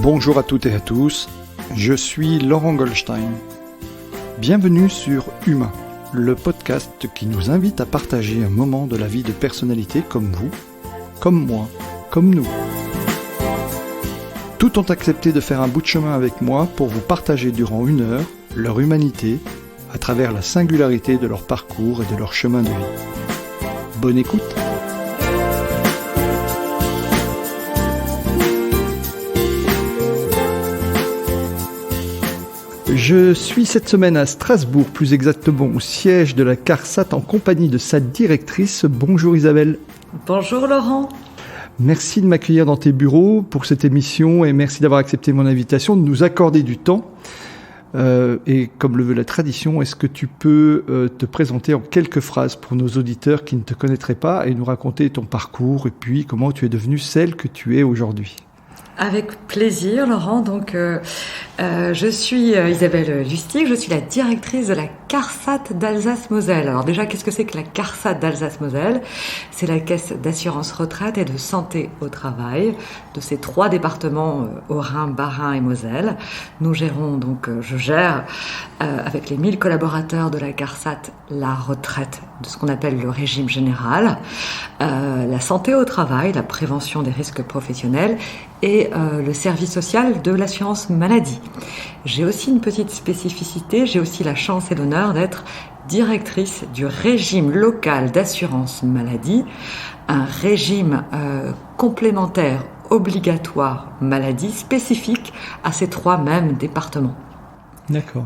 Bonjour à toutes et à tous, je suis Laurent Goldstein. Bienvenue sur Humain, le podcast qui nous invite à partager un moment de la vie de personnalités comme vous, comme moi, comme nous. Tous ont accepté de faire un bout de chemin avec moi pour vous partager durant 1 heure leur humanité à travers la singularité de leur parcours et de leur chemin de vie. Bonne écoute! Je suis cette semaine à Strasbourg, plus exactement au siège de la CARSAT en compagnie de sa directrice. Bonjour Isabelle. Bonjour Laurent. Merci de m'accueillir dans tes bureaux pour cette émission et merci d'avoir accepté mon invitation, de nous accorder du temps. Et comme le veut la tradition, est-ce que tu peux te présenter en quelques phrases pour nos auditeurs qui ne te connaîtraient pas et nous raconter ton parcours et puis comment tu es devenue celle que tu es aujourd'hui ? Avec plaisir, Laurent. Donc, je suis Isabelle Lustig, je suis la directrice de la CARSAT d'Alsace-Moselle. Alors déjà, qu'est-ce que c'est que la CARSAT d'Alsace-Moselle ? C'est la caisse d'assurance retraite et de santé au travail de ces 3 départements, Haut-Rhin, Bas-Rhin et Moselle. Nous gérons donc, je gère avec les 1000 collaborateurs de la CARSAT la retraite de ce qu'on appelle le régime général, la santé au travail, la prévention des risques professionnels et le service social de l'assurance maladie. J'ai aussi une petite spécificité, j'ai aussi la chance et l'honneur d'être directrice du régime local d'assurance maladie, un régime complémentaire obligatoire maladie spécifique à ces 3 mêmes départements. D'accord.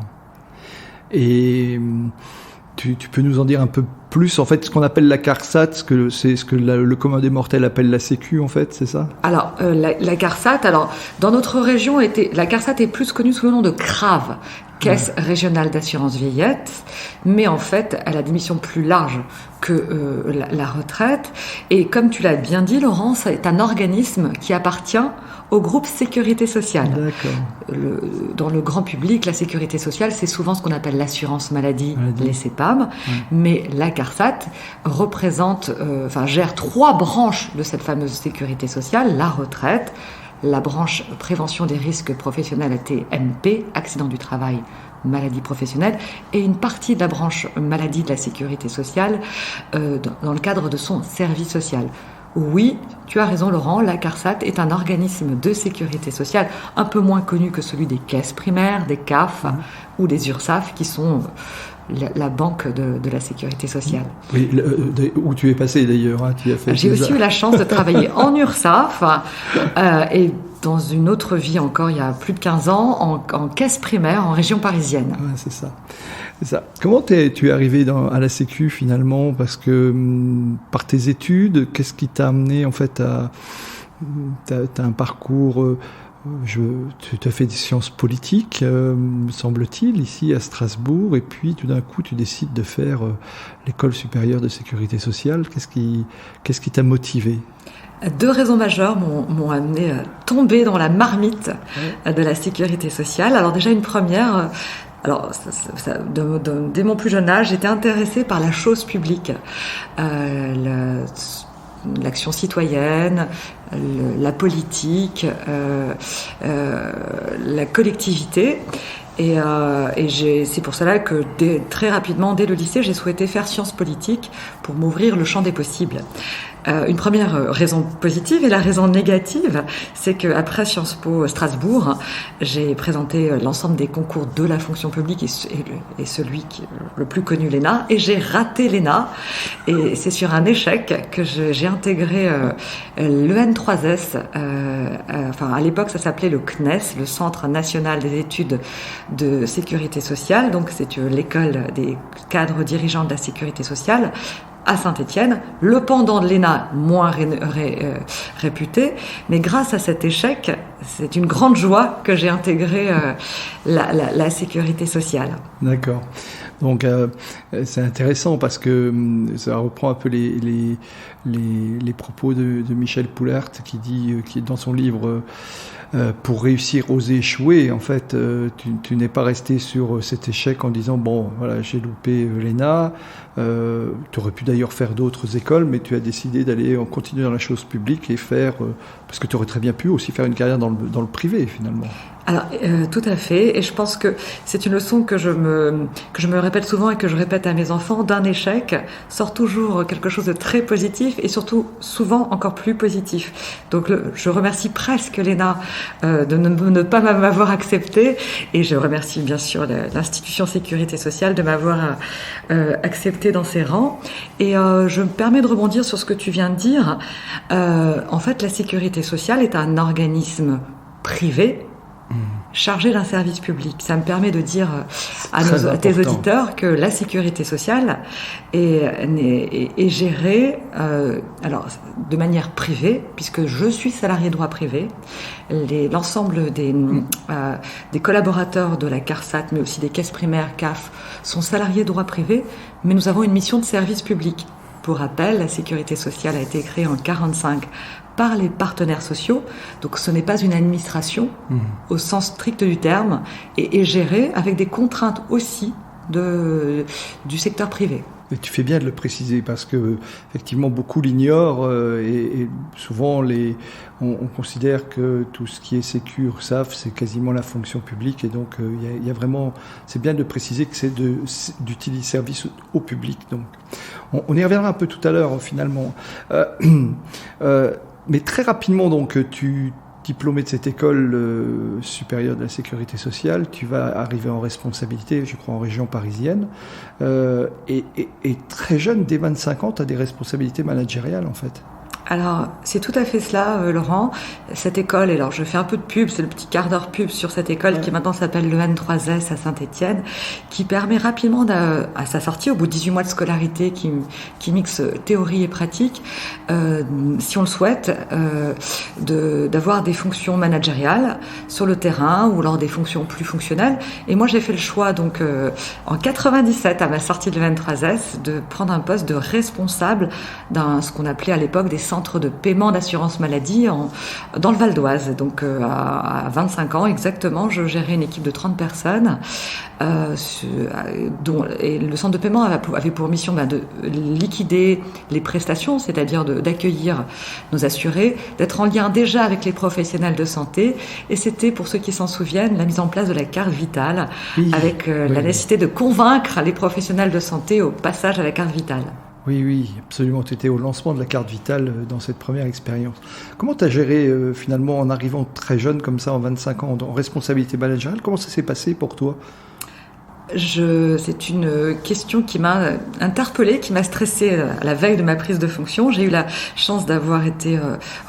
Et tu peux nous en dire un peu plus, en fait, ce qu'on appelle la CARSAT, c'est ce que le commun des mortels appelle la Sécu, en fait, c'est ça ? Alors, la CARSAT, dans notre région, la CARSAT est plus connue sous le nom de CRAV, Caisse régionale d'assurance vieillesse, mais en fait, elle a des missions plus larges que la retraite. Et comme tu l'as bien dit, Laurent, c'est un organisme qui appartient au groupe Sécurité sociale. D'accord. Dans le grand public, la Sécurité sociale, c'est souvent ce qu'on appelle l'assurance maladie, les CEPAM, mais la CARSAT gère 3 branches de cette fameuse Sécurité sociale, la retraite, la branche prévention des risques professionnels AT-MP, accident du travail, maladie professionnelle, et une partie de la branche maladie de la sécurité sociale dans le cadre de son service social. Oui, tu as raison Laurent, la CARSAT est un organisme de sécurité sociale un peu moins connu que celui des caisses primaires, des CAF ou des URSSAF qui sont la banque de la sécurité sociale. Oui, où tu es passé d'ailleurs, hein, tu as fait. J'ai aussi eu la chance de travailler en URSSAF et dans une autre vie encore, il y a plus de 15 ans, en caisse primaire en région parisienne. Ouais, c'est ça. Comment tu es arrivé à la Sécu finalement ? Parce que par tes études, qu'est-ce qui t'a amené en fait à... T'as un parcours... tu as fait des sciences politiques, me semble-t-il, ici à Strasbourg, et puis tout d'un coup tu décides de faire l'école supérieure de sécurité sociale. Qu'est-ce qui t'a motivé ? 2 raisons majeures m'ont amené à tomber dans la marmite de la sécurité sociale. Alors déjà une première, dès mon plus jeune âge, j'étais intéressée par la chose publique, l'action citoyenne, la politique, la collectivité. Et c'est pour cela que très rapidement, dès le lycée, j'ai souhaité faire sciences politiques pour m'ouvrir le champ des possibles. Une première raison positive et la raison négative, c'est qu'après Sciences Po Strasbourg, j'ai présenté l'ensemble des concours de la fonction publique et celui qui est le plus connu, l'ENA, et j'ai raté l'ENA. Et c'est sur un échec que j'ai intégré l'EN3S. À l'époque, ça s'appelait le CNES, le Centre National des Études de Sécurité Sociale. Donc, c'est l'école des cadres dirigeants de la Sécurité Sociale à Saint-Étienne, le pendant de l'ENA moins réputé, mais grâce à cet échec, c'est une grande joie que j'ai intégré la sécurité sociale. D'accord. Donc c'est intéressant parce que ça reprend un peu les propos de Michel Poulart qui est dans son livre pour réussir, oser échouer. En fait, tu n'es pas resté sur cet échec en disant bon, voilà, j'ai loupé l'ENA. Tu aurais pu d'ailleurs faire d'autres écoles, mais tu as décidé d'aller continuer dans la chose publique et faire, parce que tu aurais très bien pu aussi faire une carrière dans le privé finalement. Alors, tout à fait. Et je pense que c'est une leçon que je me répète souvent et que je répète à mes enfants. D'un échec sort toujours quelque chose de très positif et surtout souvent encore plus positif. Donc, je remercie presque l'ENA de ne pas m'avoir accepté, et je remercie bien sûr l'institution Sécurité Sociale de m'avoir accepté dans ses rangs. Et je me permets de rebondir sur ce que tu viens de dire. En fait, la Sécurité Sociale est un organisme privé chargé d'un service public. Ça me permet de dire à tes auditeurs que la sécurité sociale est gérée alors, de manière privée, puisque je suis salarié droit privé. L'ensemble des collaborateurs de la CARSAT, mais aussi des caisses primaires, CAF, sont salariés droit privé, mais nous avons une mission de service public. Pour rappel, la sécurité sociale a été créée en 1945 par les partenaires sociaux, donc ce n'est pas une administration au sens strict du terme, et est gérée avec des contraintes aussi du secteur privé. Et tu fais bien de le préciser parce que effectivement beaucoup l'ignorent et souvent on considère que tout ce qui est sécu, URSSAF, c'est quasiment la fonction publique, et donc il y a vraiment, c'est bien de préciser que c'est d'utiliser service au public. Donc on y reviendra un peu tout à l'heure finalement. Mais très rapidement, donc, diplômé de cette école supérieure de la sécurité sociale, tu vas arriver en responsabilité, je crois, en région parisienne. Et très jeune, dès 25 ans, tu as des responsabilités managériales, en fait. Alors, c'est tout à fait cela, Laurent. Cette école, et alors je fais un peu de pub, c'est le petit quart d'heure pub sur cette école qui maintenant s'appelle le N3S à Saint-Étienne, qui permet rapidement, à sa sortie, au bout de 18 mois de scolarité, qui mixe théorie et pratique, si on le souhaite, d'avoir des fonctions managériales sur le terrain ou alors des fonctions plus fonctionnelles. Et moi, j'ai fait le choix, donc, en 97, à ma sortie de le N3S, de prendre un poste de responsable ce qu'on appelait à l'époque des centres de paiement d'assurance maladie dans le Val d'Oise. Donc à 25 ans exactement, je gérais une équipe de 30 personnes et le centre de paiement avait pour mission de liquider les prestations, c'est-à-dire d'accueillir nos assurés, d'être en lien déjà avec les professionnels de santé, et c'était, pour ceux qui s'en souviennent, la mise en place de la carte vitale, avec la nécessité de convaincre les professionnels de santé au passage à la carte vitale. Oui, absolument. Tu étais au lancement de la carte vitale dans cette première expérience. Comment tu as géré finalement en arrivant très jeune comme ça, en 25 ans, en responsabilité managériale? Comment ça s'est passé pour toi? C'est une question qui m'a interpellée, qui m'a stressée à la veille de ma prise de fonction. J'ai eu la chance d'avoir été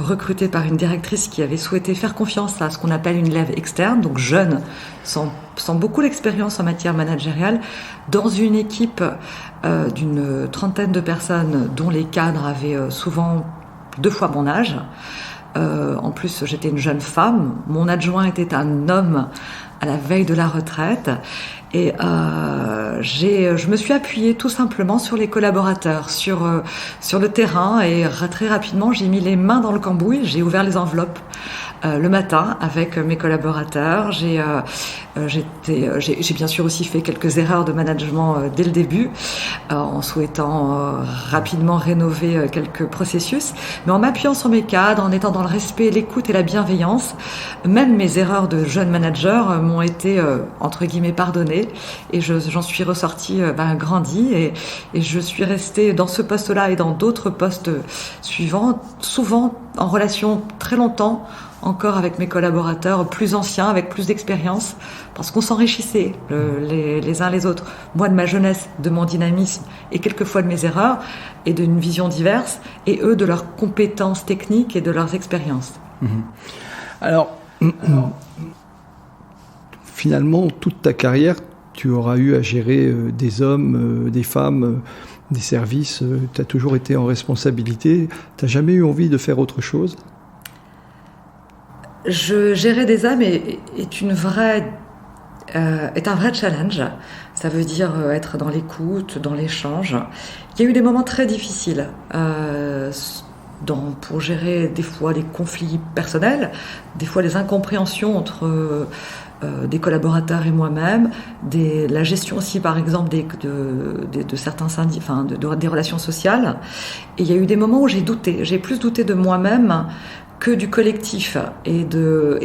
recrutée par une directrice qui avait souhaité faire confiance à ce qu'on appelle une lève externe, donc jeune, sans beaucoup d'expérience en matière managériale, dans une équipe d'une trentaine de personnes dont les cadres avaient souvent 2 fois mon âge. En plus, j'étais une jeune femme. Mon adjoint était un homme à la veille de la retraite. Et je me suis appuyée tout simplement sur les collaborateurs, sur le terrain, et très rapidement j'ai mis les mains dans le cambouis, j'ai ouvert les enveloppes le matin avec mes collaborateurs. J'ai bien sûr aussi fait quelques erreurs de management dès le début, en souhaitant rapidement rénover quelques processus, mais en m'appuyant sur mes cadres, en étant dans le respect, l'écoute et la bienveillance. Même mes erreurs de jeune manager m'ont été entre guillemets pardonnées, et j'en suis ressortie grandie, et je suis restée dans ce poste-là et dans d'autres postes suivants, souvent en relation très longtemps encore avec mes collaborateurs plus anciens, avec plus d'expérience, parce qu'on s'enrichissait les uns les autres. Moi de ma jeunesse, de mon dynamisme, et quelquefois de mes erreurs, et d'une vision diverse, et eux de leurs compétences techniques et de leurs expériences. Alors, finalement, toute ta carrière, tu auras eu à gérer des hommes, des femmes, des services. Tu as toujours été en responsabilité. Tu n'as jamais eu envie de faire autre chose? Gérer des âmes est un vrai challenge. Ça veut dire être dans l'écoute, dans l'échange. Il y a eu des moments très difficiles. pour gérer des fois des conflits personnels, des fois des incompréhensions entre des collaborateurs et moi-même, la gestion aussi par exemple de certains syndicats, des relations sociales. Et il y a eu des moments où j'ai plus douté de moi-même que du collectif. Et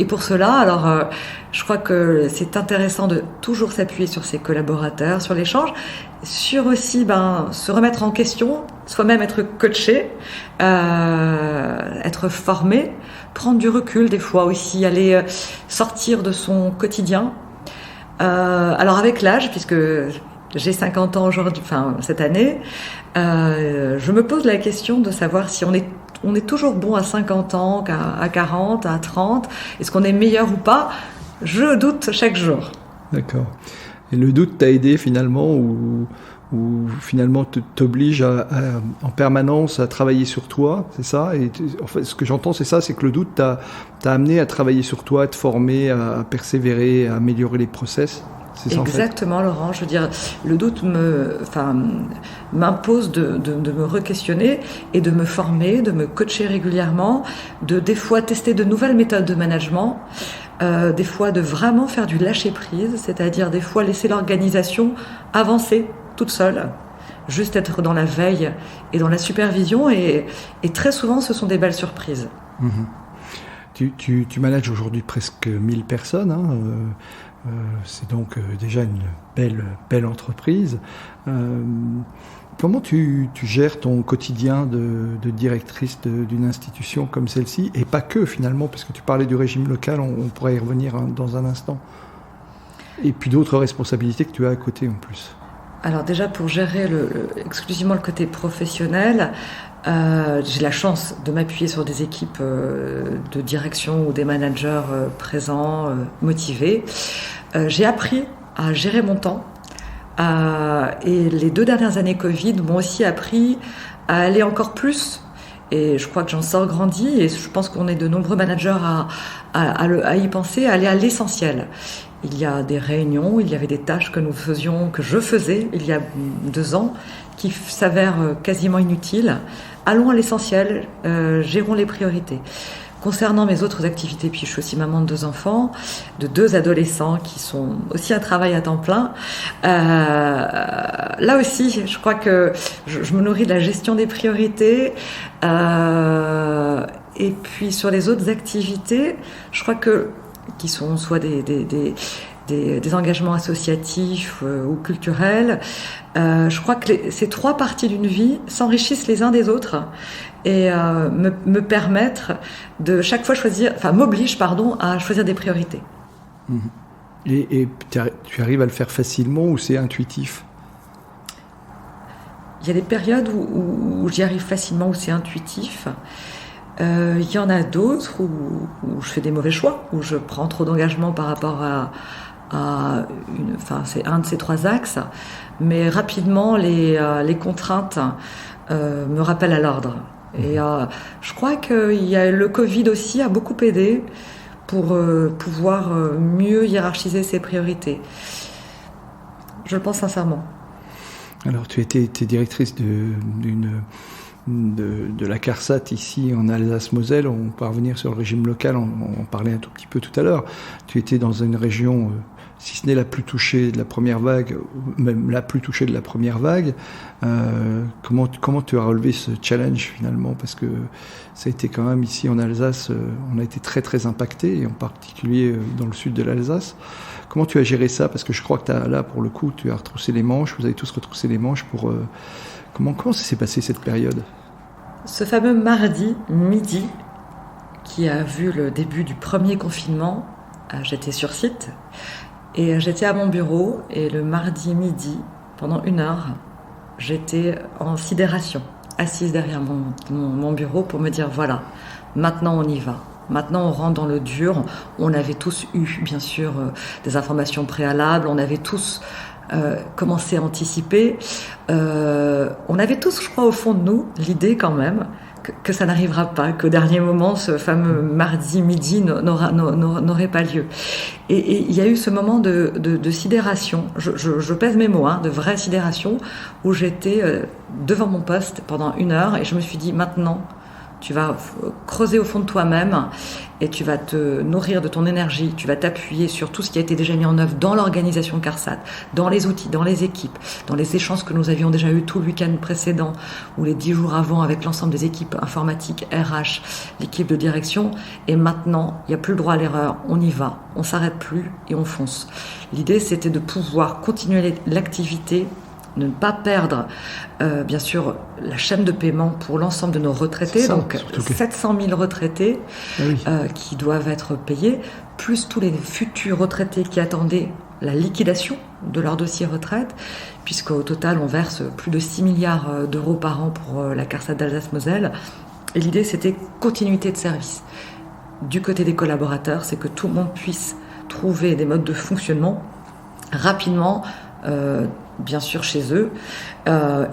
pour cela, alors je crois que c'est intéressant de toujours s'appuyer sur ses collaborateurs, sur l'échange, sur aussi se remettre en question, soi-même être coaché, être formé, prendre du recul des fois aussi, aller sortir de son quotidien. Alors avec l'âge, puisque j'ai 50 ans aujourd'hui, cette année, je me pose la question de savoir si on est toujours bon à 50 ans, qu'à 40, à 30. Est-ce qu'on est meilleur ou pas? Je doute chaque jour. D'accord. Et le doute t'a aidé finalement ou finalement t'oblige en permanence à travailler sur toi, c'est ça? Et en fait, ce que j'entends, c'est ça, c'est que le doute t'a amené à travailler sur toi, à te former, à persévérer, à améliorer les process. C'est ça, exactement, en fait. Laurent. Je veux dire, le doute m'impose de me re-questionner et de me former, de me coacher régulièrement, des fois tester de nouvelles méthodes de management, des fois de vraiment faire du lâcher-prise, c'est-à-dire des fois laisser l'organisation avancer toute seule, juste être dans la veille et dans la supervision, et très souvent ce sont des belles surprises. Tu manages aujourd'hui presque 1000 personnes, hein, c'est donc déjà une belle entreprise. Comment tu gères ton quotidien de directrice d'une institution comme celle-ci, et pas que finalement, parce que tu parlais du régime local, on pourrait y revenir dans un instant, et puis d'autres responsabilités que tu as à côté en plus. Alors déjà, pour gérer exclusivement le côté professionnel, j'ai la chance de m'appuyer sur des équipes de direction ou des managers présents, motivés. J'ai appris à gérer mon temps. Et les 2 dernières années Covid m'ont aussi appris à aller encore plus. Et je crois que j'en sors grandi, et je pense qu'on est de nombreux managers à y penser, à aller à l'essentiel. Il y a des réunions, il y avait des tâches que je faisais il y a 2 ans, qui s'avèrent quasiment inutiles. Allons à l'essentiel, gérons les priorités. Concernant mes autres activités, puis je suis aussi maman de 2 enfants, de 2 adolescents qui sont aussi à travail à temps plein. Là aussi, je crois que je me nourris de la gestion des priorités. Et puis sur les autres activités, je crois qui sont soit des engagements associatifs ou culturels. Je crois que ces 3 parties d'une vie s'enrichissent les uns des autres et me permettent de chaque fois m'obligent à choisir des priorités. Et tu arrives à le faire facilement ou c'est intuitif? Il y a des périodes où j'y arrive facilement, où c'est intuitif. Il y en a d'autres où je fais des mauvais choix, où je prends trop d'engagement par rapport c'est un de ces 3 axes, mais rapidement les contraintes me rappellent à l'ordre. Et je crois que le Covid aussi a beaucoup aidé pour pouvoir mieux hiérarchiser ses priorités. Je le pense sincèrement. Alors tu étais directrice de la CARSAT ici en Alsace-Moselle. On peut revenir sur le régime local, on parlait un tout petit peu tout à l'heure. Tu étais dans une région, si ce n'est la plus touchée de la première vague, ou même la plus touchée de la première vague. Comment tu as relevé ce challenge finalement? Parce que ça a été quand même ici en Alsace, on a été très très impacté, et en particulier dans le sud de l'Alsace. Comment tu as géré ça? Parce que je crois que là, pour le coup, tu as retroussé les manches, vous avez tous retroussé les manches pour... Comment ça s'est passé cette période? Ce fameux mardi midi, qui a vu le début du premier confinement, j'étais sur site, et j'étais à mon bureau, et le mardi midi, pendant 1 heure, j'étais en sidération, assise derrière mon bureau pour me dire, voilà, maintenant on y va. Maintenant, on rentre dans le dur. On avait tous eu, bien sûr, des informations préalables. On avait tous commencé à anticiper. On avait tous, je crois, au fond de nous, l'idée quand même que ça n'arrivera pas, qu'au dernier moment, ce fameux mardi midi n'aurait pas lieu. Et il y a eu ce moment de sidération. Je pèse mes mots, de vraie sidération, où j'étais devant mon poste pendant 1 heure, et je me suis dit, maintenant, tu vas creuser au fond de toi-même et tu vas te nourrir de ton énergie, tu vas t'appuyer sur tout ce qui a été déjà mis en œuvre dans l'organisation CARSAT, dans les outils, dans les équipes, dans les échanges que nous avions déjà eus tout le week-end précédent ou les 10 jours avant avec l'ensemble des équipes informatiques, RH, l'équipe de direction. Et maintenant, il n'y a plus le droit à l'erreur, on y va, on ne s'arrête plus et on fonce. L'idée, c'était de pouvoir continuer l'activité, de ne pas perdre, bien sûr, la chaîne de paiement pour l'ensemble de nos retraités, donc 700 000 retraités qui doivent être payés, plus tous les futurs retraités qui attendaient la liquidation de leur dossier retraite, puisqu'au total, on verse plus de 6 milliards d'euros par an pour la CARSAT d'Alsace-Moselle. Et l'idée, c'était continuité de service. Du côté des collaborateurs, c'est que tout le monde puisse trouver des modes de fonctionnement rapidement, bien sûr chez eux,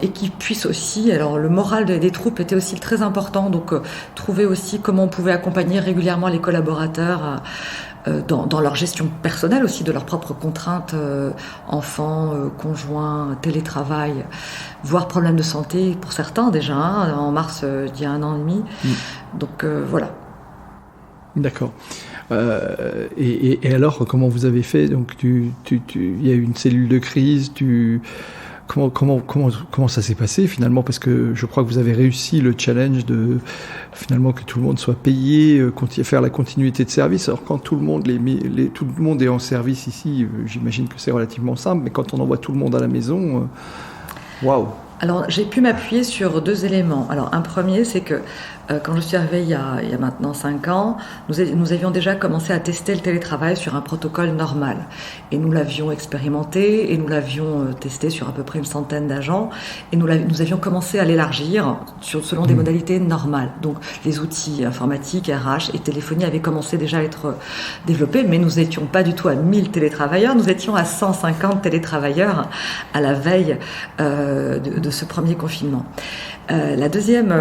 et qu'ils puissent aussi, alors le moral des troupes était aussi très important, donc trouver aussi comment on pouvait accompagner régulièrement les collaborateurs dans leur gestion personnelle aussi, de leurs propres contraintes, enfants, conjoints, télétravail, voire problèmes de santé pour certains déjà, en mars d'il y a 1 an et demi. Donc voilà. D'accord. Et alors, comment vous avez fait? Donc, il y a eu une cellule de crise. Comment ça s'est passé finalement? Parce que je crois que vous avez réussi le challenge de finalement que tout le monde soit payé, faire la continuité de service. Alors quand tout le monde tout le monde est en service ici, j'imagine que c'est relativement simple. Mais quand on envoie tout le monde à la maison, waouh! Alors, j'ai pu m'appuyer sur 2 éléments. Alors, un premier, c'est que quand je suis arrivée il y a maintenant 5 ans, nous avions déjà commencé à tester le télétravail sur un protocole normal. Et nous l'avions expérimenté et nous l'avions testé sur à peu près une centaine d'agents. Et nous avions commencé à l'élargir selon des modalités normales. Donc, les outils informatiques, RH et téléphonie avaient commencé déjà à être développés, mais nous n'étions pas du tout à 1000 télétravailleurs. Nous étions à 150 télétravailleurs à la veille de ce premier confinement. Le deuxième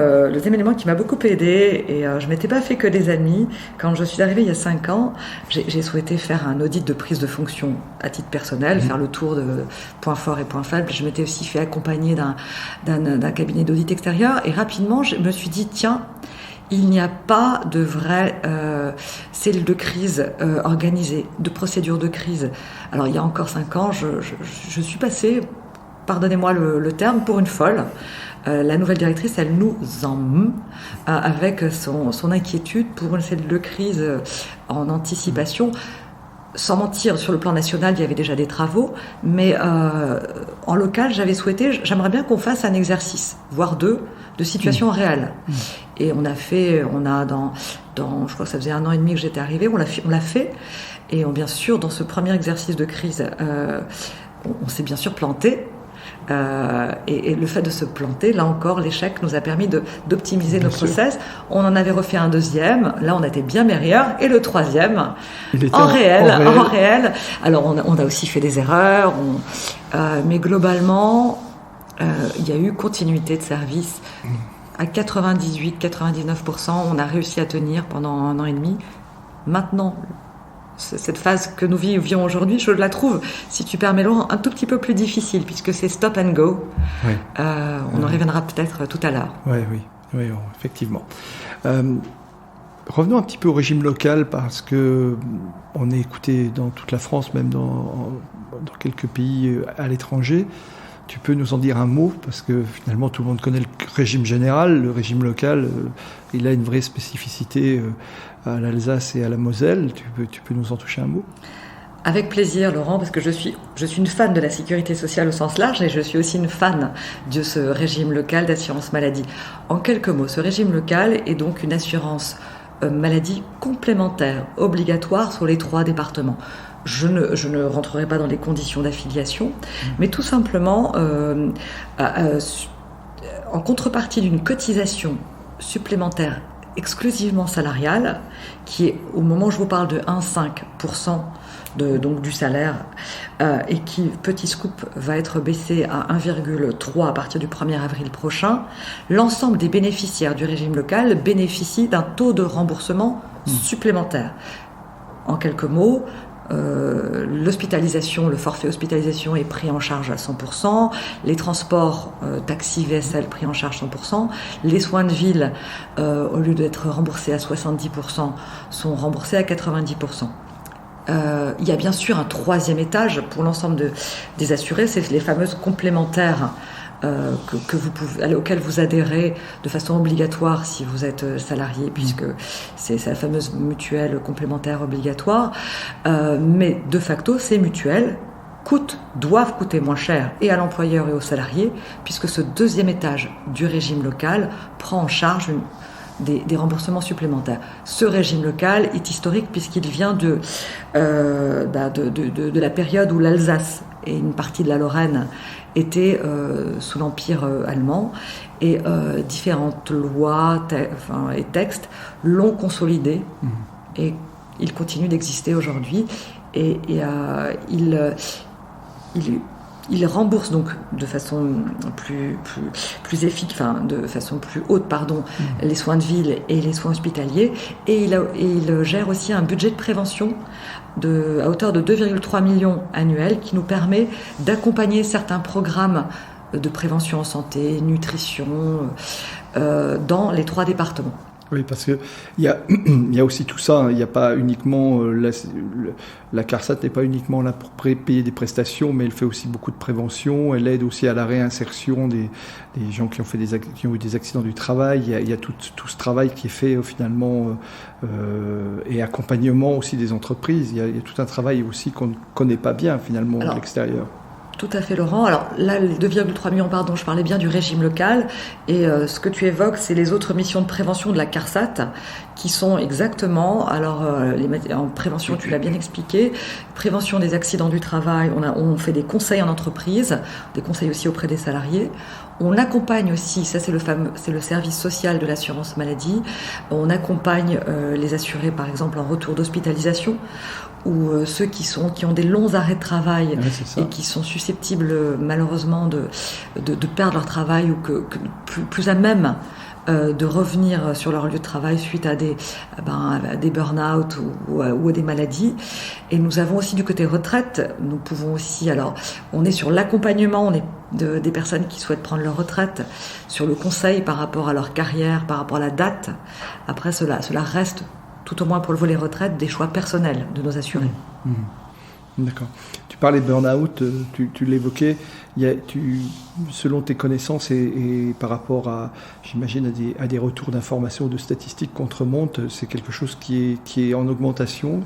élément qui m'a beaucoup aidé, et je ne m'étais pas fait que des amis, quand je suis arrivée il y a 5 ans, j'ai souhaité faire un audit de prise de fonction à titre personnel, faire le tour de points forts et points faibles. Je m'étais aussi fait accompagner d'un cabinet d'audit extérieur, et rapidement je me suis dit, tiens, il n'y a pas de vraie cellule de crise organisée, de procédure de crise. Alors il y a encore 5 ans, je suis passée, pardonnez-moi le terme, pour une folle. La nouvelle directrice, elle nous avec son inquiétude pour une cellule de crise en anticipation. Sans mentir, sur le plan national, il y avait déjà des travaux, mais en local, j'aimerais bien qu'on fasse un exercice, voire 2, de situation réelle. Et on a, je crois que ça faisait 1 an et demi que j'étais arrivée, on l'a fait, et bien sûr, dans ce premier exercice de crise, on s'est bien sûr planté. Et le fait de se planter, là encore, l'échec nous a permis d'optimiser nos process. On en avait refait un 2e, là on était bien meilleur, et le 3e, en réel. Alors on a aussi fait des erreurs, mais globalement, il y a eu continuité de service. À 98-99%, on a réussi à tenir pendant 1 an et demi. Maintenant, cette phase que nous vivions aujourd'hui, je la trouve, si tu permets Laurent, un tout petit peu plus difficile, puisque c'est stop and go. Oui. On en reviendra peut-être tout à l'heure. Oui, effectivement. Revenons un petit peu au régime local, parce que on est écouté dans toute la France, même dans quelques pays à l'étranger. Tu peux nous en dire un mot, parce que finalement tout le monde connaît le régime général. Le régime local, il a une vraie spécificité à l'Alsace et à la Moselle. Tu peux nous en toucher un mot? Avec plaisir, Laurent, parce que je suis une fan de la sécurité sociale au sens large, et je suis aussi une fan de ce régime local d'assurance maladie. En quelques mots, ce régime local est donc une assurance maladie complémentaire, obligatoire sur les 3 départements. Je ne rentrerai pas dans les conditions d'affiliation, mais tout simplement, en contrepartie d'une cotisation supplémentaire exclusivement salariale, qui est, au moment où je vous parle, de 1,5% donc du salaire, et qui, petit scoop, va être baissé à 1,3 à partir du 1er avril prochain, l'ensemble des bénéficiaires du régime local bénéficient d'un taux de remboursement supplémentaire. En quelques mots, L'hospitalisation, le forfait hospitalisation est pris en charge à 100%, les transports, taxi, VSL pris en charge 100%, les soins de ville, au lieu d'être remboursés à 70%, sont remboursés à 90%. Il y a bien sûr un troisième étage pour l'ensemble des assurés, c'est les fameuses complémentaires auxquelles vous adhérez de façon obligatoire si vous êtes salarié, puisque c'est la fameuse mutuelle complémentaire obligatoire. Mais de facto, ces mutuelles doivent coûter moins cher et à l'employeur et aux salariés, puisque ce deuxième étage du régime local prend en charge des remboursements supplémentaires. Ce régime local est historique puisqu'il vient de la période où l'Alsace et une partie de la Lorraine étaient sous l'Empire allemand, et différentes lois et textes l'ont consolidé, et il continue d'exister aujourd'hui, et il rembourse donc de façon plus efficace, de façon plus haute, les soins de ville et les soins hospitaliers, et il gère aussi un budget de prévention à hauteur de 2,3 millions annuels qui nous permet d'accompagner certains programmes de prévention en santé, nutrition, dans les 3 départements. Oui, parce que il y a aussi tout ça. Il n'y a pas uniquement la CARSAT n'est pas uniquement là pour payer des prestations, mais elle fait aussi beaucoup de prévention. Elle aide aussi à la réinsertion des gens qui ont eu des accidents du travail. Il y a tout ce travail qui est fait finalement, et accompagnement aussi des entreprises. Il y a tout un travail aussi qu'on ne connaît pas bien finalement de l'extérieur. Tout à fait, Laurent. Alors là, les 2,3 millions, je parlais bien du régime local. Et ce que tu évoques, c'est les autres missions de prévention de la CARSAT, qui sont exactement, en prévention, tu l'as bien expliqué, prévention des accidents du travail, on fait des conseils en entreprise, des conseils aussi auprès des salariés. On accompagne aussi, ça c'est le service social de l'assurance maladie, on accompagne les assurés par exemple en retour d'hospitalisation, ou ceux qui ont des longs arrêts de travail, et qui sont susceptibles malheureusement de perdre leur travail, ou plus à même de revenir sur leur lieu de travail suite à des burn-out ou à des maladies. Et nous avons aussi du côté retraite, nous pouvons aussi, on est sur l'accompagnement des personnes qui souhaitent prendre leur retraite, sur le conseil par rapport à leur carrière, par rapport à la date. Après cela reste, tout au moins pour le volet retraite, des choix personnels de nos assurés. D'accord. Tu parlais de burn-out, tu l'évoquais. Selon tes connaissances et par rapport à, j'imagine, à des retours d'informations ou de statistiques qu'on te remonte, c'est quelque chose qui est en augmentation.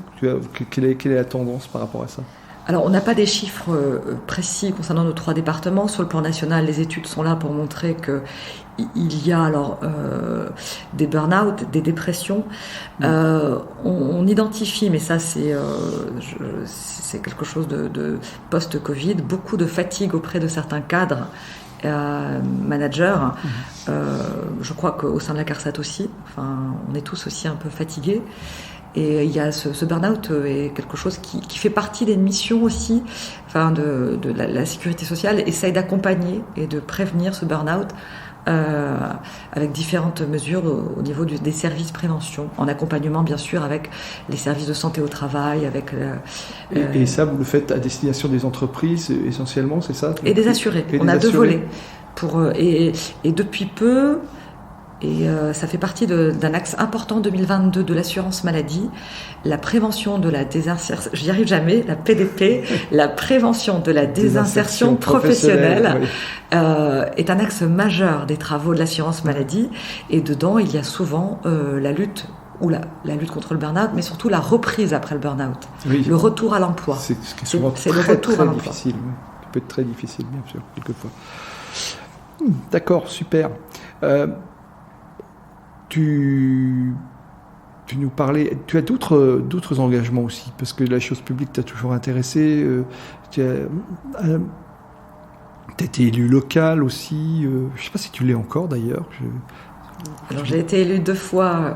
Quelle est la tendance par rapport à ça ? Alors, on n'a pas des chiffres précis concernant nos 3 départements. Sur le plan national, les études sont là pour montrer qu'il y a des burn-out, des dépressions. On identifie, mais ça c'est quelque chose de post-Covid, beaucoup de fatigue auprès de certains cadres, managers. Je crois qu'au sein de la CARSAT aussi, on est tous aussi un peu fatigués. Et il y a ce burn-out est quelque chose qui fait partie des missions aussi, de la sécurité sociale, essaye d'accompagner et de prévenir ce burn-out avec différentes mesures au niveau des services prévention, en accompagnement bien sûr avec les services de santé au travail, avec et ça vous le faites à destination des entreprises essentiellement, c'est ça ? Et des assurés. On a 2 volets et depuis peu. Et ça fait partie d'un axe important 2022 de l'assurance maladie, la prévention de la désinsertion, j'y arrive jamais, la PDP, la prévention de la désinsertion professionnelle, est un axe majeur des travaux de l'assurance maladie. Et dedans, il y a souvent la lutte contre le burn-out, mais surtout la reprise après le burn-out, le retour à l'emploi. C'est le retour à l'emploi. Difficile, qui peut être très difficile, bien sûr, quelquefois. D'accord, super. Tu nous parlais, tu as d'autres engagements aussi, parce que la chose publique t'a toujours intéressé. Tu as été élu local aussi. Je ne sais pas si tu l'es encore d'ailleurs. Alors j'ai été élue 2 fois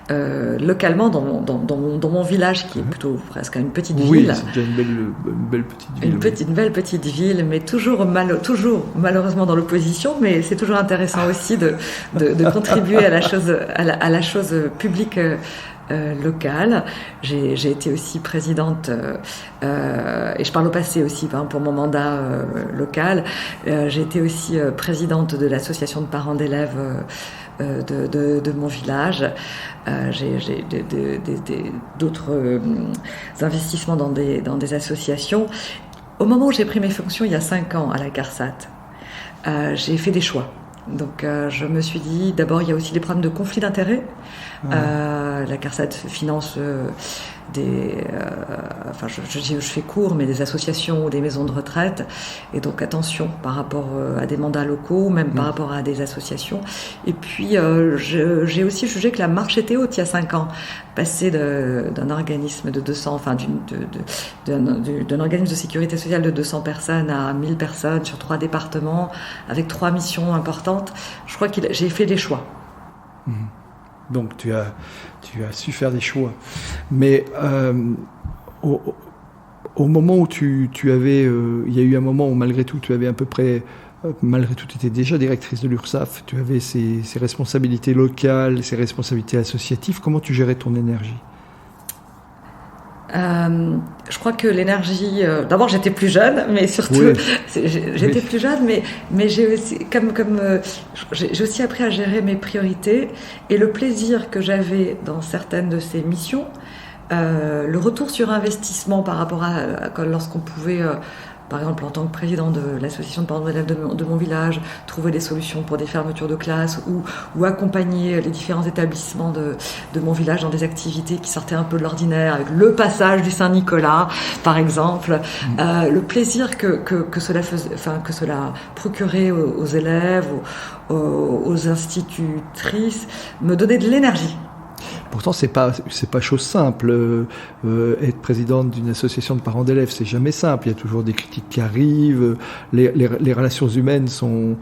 localement dans mon village, qui est plutôt presque une petite ville. Oui, c'est déjà une belle petite ville. Une belle petite ville, mais toujours malheureusement dans l'opposition, mais c'est toujours intéressant aussi de contribuer à la chose publique locale. J'ai été aussi présidente, et je parle au passé aussi pour mon mandat local, j'ai été aussi présidente de l'association de parents d'élèves de mon village. J'ai d'autres investissements dans des associations. Au moment où j'ai pris mes fonctions, il y a 5 ans à la CARSAT, j'ai fait des choix. Donc je me suis dit, d'abord il y a aussi des problèmes de conflit d'intérêts. La CARSAT finance je fais court, mais des associations ou des maisons de retraite. Et donc attention par rapport à des mandats locaux, même par rapport à des associations. Et puis j'ai aussi jugé que la marche était haute il y a 5 ans. Passer d'un organisme de 200, d'un organisme de sécurité sociale de 200 personnes à 1000 personnes sur 3 départements, avec 3 missions importantes, je crois que j'ai fait des choix. Donc tu as su faire des choix. Mais au moment où tu avais... il y a eu un moment où malgré tout, tu avais à peu près... malgré tout, tu étais déjà directrice de l'URSSAF. Tu avais ces responsabilités locales, ces responsabilités associatives. Comment tu gérais ton énergie ? Je crois que l'énergie... d'abord, j'étais plus jeune, mais surtout... J'étais plus jeune, mais j'ai aussi, j'ai aussi appris à gérer mes priorités. Et le plaisir que j'avais dans certaines de ces missions, le retour sur investissement par rapport à lorsqu'on pouvait... par exemple, en tant que président de l'association de parents d'élèves de mon village, trouver des solutions pour des fermetures de classes ou accompagner les différents établissements de mon village dans des activités qui sortaient un peu de l'ordinaire, avec le passage du Saint-Nicolas, par exemple. Le plaisir que cela procurait aux élèves, aux institutrices, me donnait de l'énergie. Pourtant, c'est pas chose simple. Être présidente d'une association de parents d'élèves, c'est jamais simple. Il y a toujours des critiques qui arrivent. Les relations humaines sont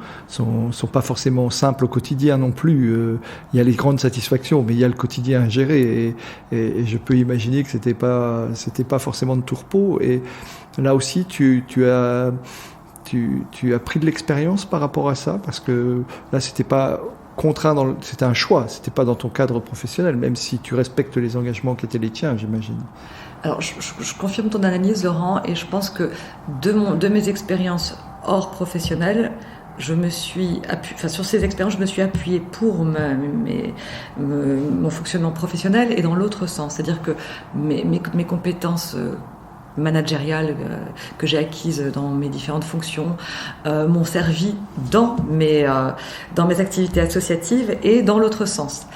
pas forcément simples au quotidien non plus. Il y a les grandes satisfactions, mais il y a le quotidien à gérer. Et je peux imaginer que c'était pas forcément de tout repos. Et là aussi, tu as pris de l'expérience par rapport à ça, parce que là, c'était pas contraint, c'était un choix, c'était pas dans ton cadre professionnel, même si tu respectes les engagements qui étaient les tiens, j'imagine. Alors, je confirme ton analyse, Laurent, et je pense que de mes expériences hors professionnelles, sur ces expériences, je me suis appuyée pour mon fonctionnement professionnel, et dans l'autre sens, c'est-à-dire que mes compétences managériales que j'ai acquises dans mes différentes fonctions m'ont servi dans mes activités associatives et dans l'autre sens.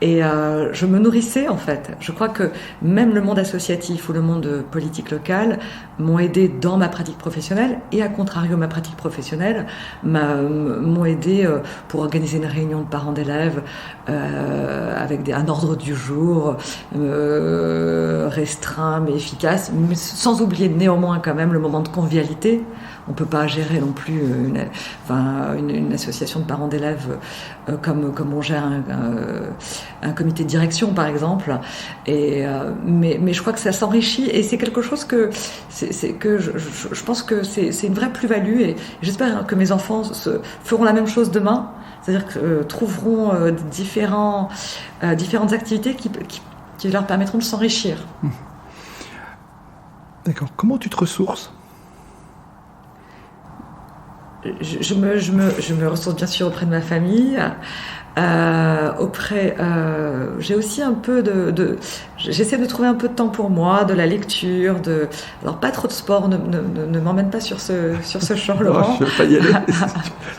Et je me nourrissais en fait. Je crois que même le monde associatif ou le monde politique local m'ont aidé dans ma pratique professionnelle, et à contrario, ma pratique professionnelle m'ont aidé pour organiser une réunion de parents d'élèves avec un ordre du jour restreint mais efficace, mais sans oublier néanmoins quand même le moment de convivialité. On ne peut pas gérer non plus une association de parents d'élèves comme on gère un comité de direction, par exemple. Mais je crois que ça s'enrichit, et c'est quelque chose que je pense que c'est une vraie plus-value, et j'espère que mes enfants feront la même chose demain, c'est-à-dire que trouveront différentes activités qui leur permettront de s'enrichir. D'accord. Comment tu te ressources ? Je me ressource bien sûr auprès de ma famille, j'ai aussi un peu j'essaie de trouver un peu de temps pour moi, de la lecture, alors pas trop de sport, ne m'emmène pas sur ce champ, Laurent. Non, je veux pas y aller.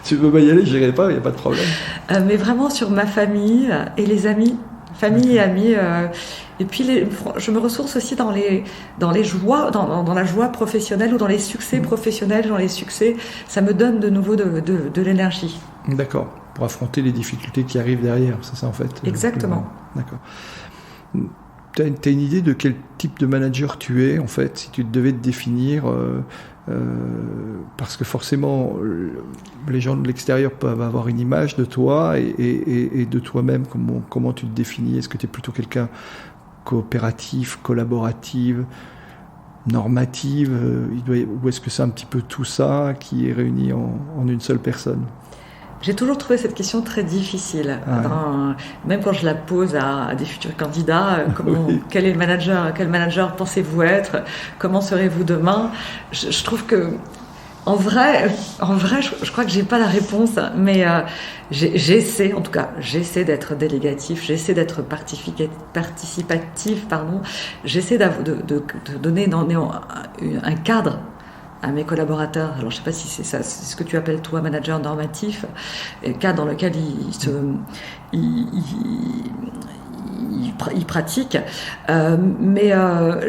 Si tu veux pas y aller, j'irai pas, il n'y a pas de problème. Mais vraiment sur ma famille et les amis, et amis. Et puis je me ressource aussi dans les joies, dans la joie professionnelle, ou dans les succès professionnels, dans les succès. Ça me donne de nouveau de l'énergie. D'accord. Pour affronter les difficultés qui arrivent derrière, c'est ça en fait. Exactement. D'accord. T'as une idée de quel type de manager tu es en fait, si tu devais te définir parce que forcément les gens de l'extérieur peuvent avoir une image de toi et de toi-même. Comment tu te définis ? Est-ce que tu es plutôt quelqu'un coopératif, collaborative, normative, ou est-ce que c'est un petit peu tout ça qui est réuni en une seule personne ? J'ai toujours trouvé cette question très difficile. Même quand je la pose à des futurs candidats, quel manager pensez-vous être? Comment serez-vous demain? Je trouve que, en vrai, je crois que j'ai pas la réponse, mais j'essaie d'être délégatif, j'essaie d'être participatif, j'essaie de donner un cadre à mes collaborateurs. Alors, je sais pas si c'est ça, c'est ce que tu appelles toi manager normatif, cadre dans lequel ils pratiquent. Mais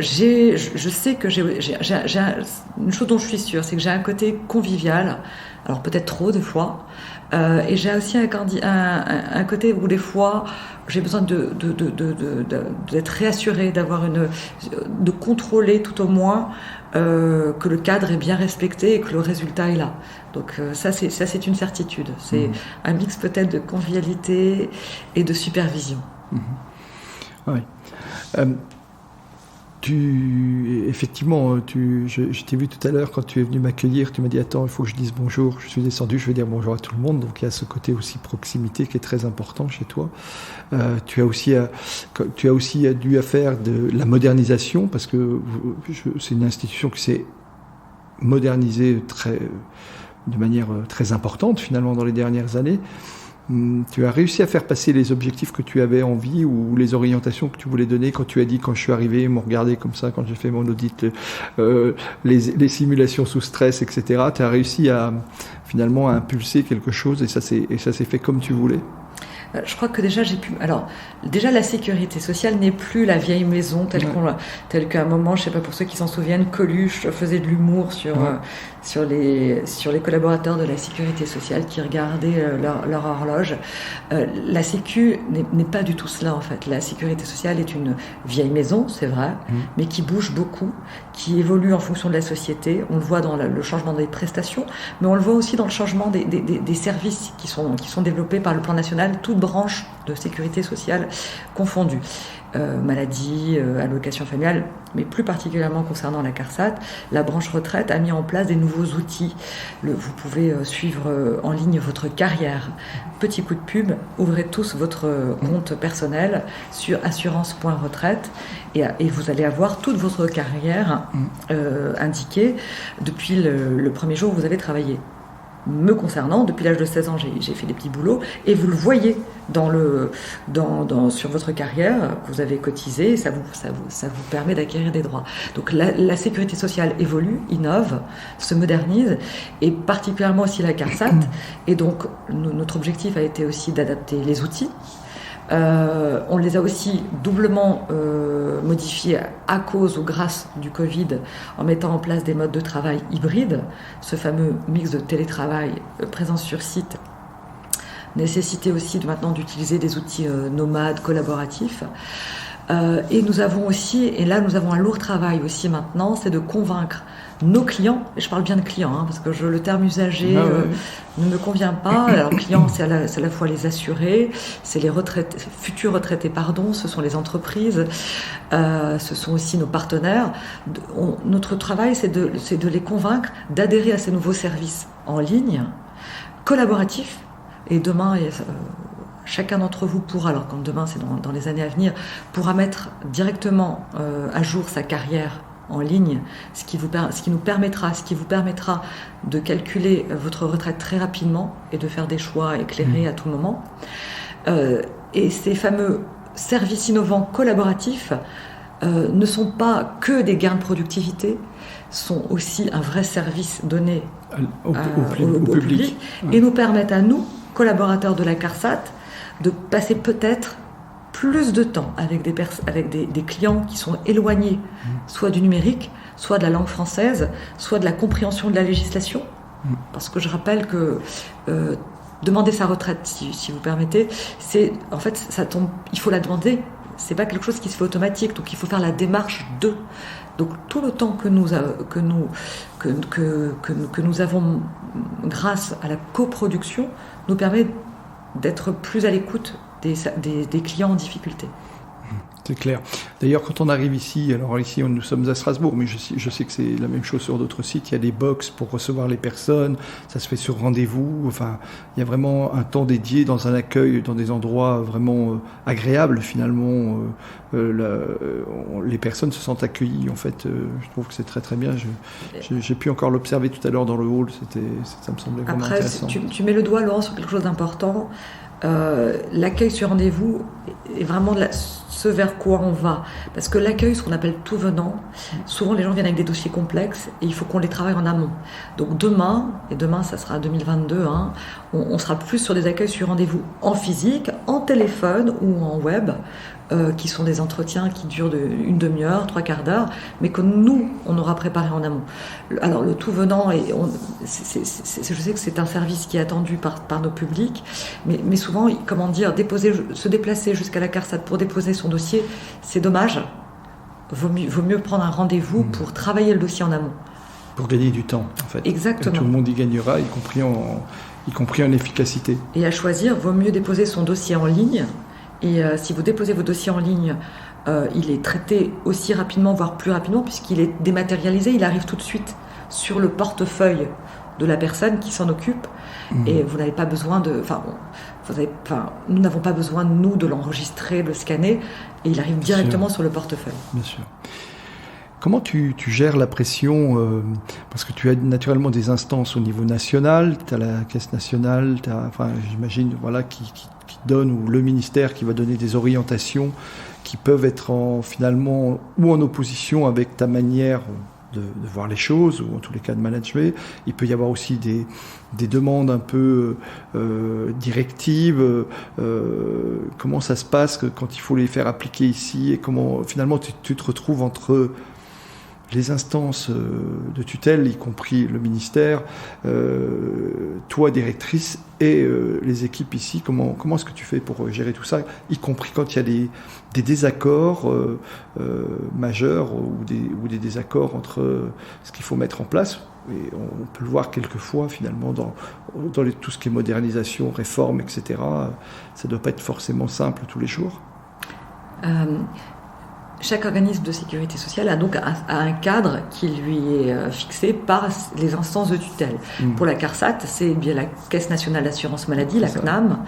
je sais que j'ai une chose dont je suis sûre, c'est que j'ai un côté convivial. Alors peut-être trop des fois. Et j'ai aussi un côté où des fois j'ai besoin d'être réassurée, de contrôler tout au moins que le cadre est bien respecté et que le résultat est là. Donc ça c'est une certitude. C'est un mix peut-être de convivialité et de supervision. Oui. Je t'ai vu tout à l'heure quand tu es venu m'accueillir, tu m'as dit attends, il faut que je dise bonjour. Je suis descendu, je vais dire bonjour à tout le monde. Donc il y a ce côté aussi proximité qui est très important chez toi. Tu as aussi dû faire de la modernisation parce que c'est une institution qui s'est modernisée de manière très importante finalement dans les dernières années. Tu as réussi à faire passer les objectifs que tu avais envie ou les orientations que tu voulais donner quand tu as dit, quand je suis arrivé, ils m'ont regardé comme ça, quand j'ai fait mon audit, les simulations sous stress, etc. Tu as réussi à impulser quelque chose et ça s'est fait comme tu voulais. Je crois que déjà déjà la sécurité sociale n'est plus la vieille maison telle qu'à un moment, je sais pas pour ceux qui s'en souviennent, Coluche faisait de l'humour sur les collaborateurs de la sécurité sociale qui regardaient leur horloge. La sécu n'est pas du tout cela en fait. La sécurité sociale est une vieille maison, c'est vrai, mais qui bouge beaucoup, qui évolue en fonction de la société. On le voit dans le changement des prestations, mais on le voit aussi dans le changement des services qui sont développés par le plan national, toutes branches de sécurité sociale confondues. Maladie, allocation familiale, mais plus particulièrement concernant la CARSAT, la branche retraite a mis en place des nouveaux outils. Vous pouvez suivre en ligne votre carrière. Petit coup de pub, ouvrez tous votre compte personnel sur assurance.retraite et vous allez avoir toute votre carrière indiquée depuis le premier jour où vous avez travaillé. Me concernant, depuis l'âge de 16 ans, j'ai fait des petits boulots et vous le voyez sur votre carrière que vous avez cotisé et ça vous permet d'acquérir des droits. Donc la sécurité sociale évolue, innove, se modernise et particulièrement aussi la CARSAT. Et donc notre objectif a été aussi d'adapter les outils. On les a aussi doublement modifiés à cause ou grâce du Covid en mettant en place des modes de travail hybrides, ce fameux mix de télétravail, présence sur site, nécessité aussi maintenant d'utiliser des outils nomades, collaboratifs. Et nous avons un lourd travail aussi maintenant, c'est de convaincre nos clients, et je parle bien de clients, parce que le terme usager ne me convient pas. Alors clients, c'est à la fois les assurés, c'est les futurs retraités, ce sont les entreprises, ce sont aussi nos partenaires. Notre travail, c'est de les convaincre d'adhérer à ces nouveaux services en ligne, collaboratifs, et demain, chacun d'entre vous pourra, alors quand demain c'est dans les années à venir, pourra mettre directement à jour sa carrière en ligne, ce qui vous permettra de calculer votre retraite très rapidement et de faire des choix éclairés à tout moment. Et ces fameux services innovants collaboratifs ne sont pas que des gains de productivité, sont aussi un vrai service donné au public et nous permettent à nous, collaborateurs de la CARSAT, de passer peut-être plus de temps avec des clients qui sont éloignés, soit du numérique, soit de la langue française, soit de la compréhension de la législation. Parce que je rappelle que demander sa retraite, si vous permettez, ça tombe, il faut la demander. C'est pas quelque chose qui se fait automatique, donc il faut faire la démarche de. Donc tout le temps que nous avons grâce à la coproduction nous permet d'être plus à l'écoute des clients en difficulté. C'est clair. D'ailleurs, quand on arrive ici, alors ici nous sommes à Strasbourg, mais je sais que c'est la même chose sur d'autres sites, il y a des box pour recevoir les personnes, ça se fait sur rendez-vous, enfin, il y a vraiment un temps dédié dans un accueil, dans des endroits vraiment agréables finalement. Les personnes se sentent accueillies, en fait, je trouve que c'est très très bien. J'ai pu encore l'observer tout à l'heure dans le hall, ça me semblait vraiment intéressant. Après, tu mets le doigt, Laurent, sur quelque chose d'important. L'accueil sur rendez-vous est vraiment ce vers quoi on va. Parce que l'accueil, ce qu'on appelle tout venant, souvent les gens viennent avec des dossiers complexes et il faut qu'on les travaille en amont. Donc demain, et demain ça sera 2022, on sera plus sur des accueils sur rendez-vous en physique, en téléphone ou en web, qui sont des entretiens qui durent une demi-heure, 3/4 d'heure, mais que nous, on aura préparé en amont. Alors le tout venant, je sais que c'est un service qui est attendu par nos publics, mais souvent, comment dire, se déplacer jusqu'à la CARSAT pour déposer son dossier, c'est dommage. Vaut mieux prendre un rendez-vous pour travailler le dossier en amont. Pour gagner du temps, en fait. Exactement. Et tout le monde y gagnera, y compris en efficacité. Et à choisir, vaut mieux déposer son dossier en ligne. Et si vous déposez vos dossiers en ligne, il est traité aussi rapidement, voire plus rapidement, puisqu'il est dématérialisé, il arrive tout de suite sur le portefeuille de la personne qui s'en occupe. Et vous n'avez pas besoin nous n'avons pas besoin, nous, de l'enregistrer, de le scanner, et il arrive directement sur le portefeuille. Bien sûr. Comment tu gères la pression parce que tu as naturellement des instances au niveau national, tu as la Caisse nationale, j'imagine qui donne, ou le ministère qui va donner des orientations qui peuvent être finalement ou en opposition avec ta manière de voir les choses, ou en tous les cas de manager. Il peut y avoir aussi des demandes un peu directives. Comment ça se passe quand il faut les faire appliquer ici, et comment finalement tu te retrouves entre les instances de tutelle, y compris le ministère, toi directrice, et les équipes ici. Comment est-ce que tu fais pour gérer tout ça, y compris quand il y a des désaccords majeurs, ou des désaccords entre ce qu'il faut mettre en place. Et on peut le voir quelquefois finalement dans tout ce qui est modernisation, réforme, etc. Ça ne doit pas être forcément simple tous les jours. Chaque organisme de sécurité sociale a donc un cadre qui lui est fixé par les instances de tutelle. Pour la CARSAT, c'est bien la Caisse nationale d'assurance maladie, la CNAM,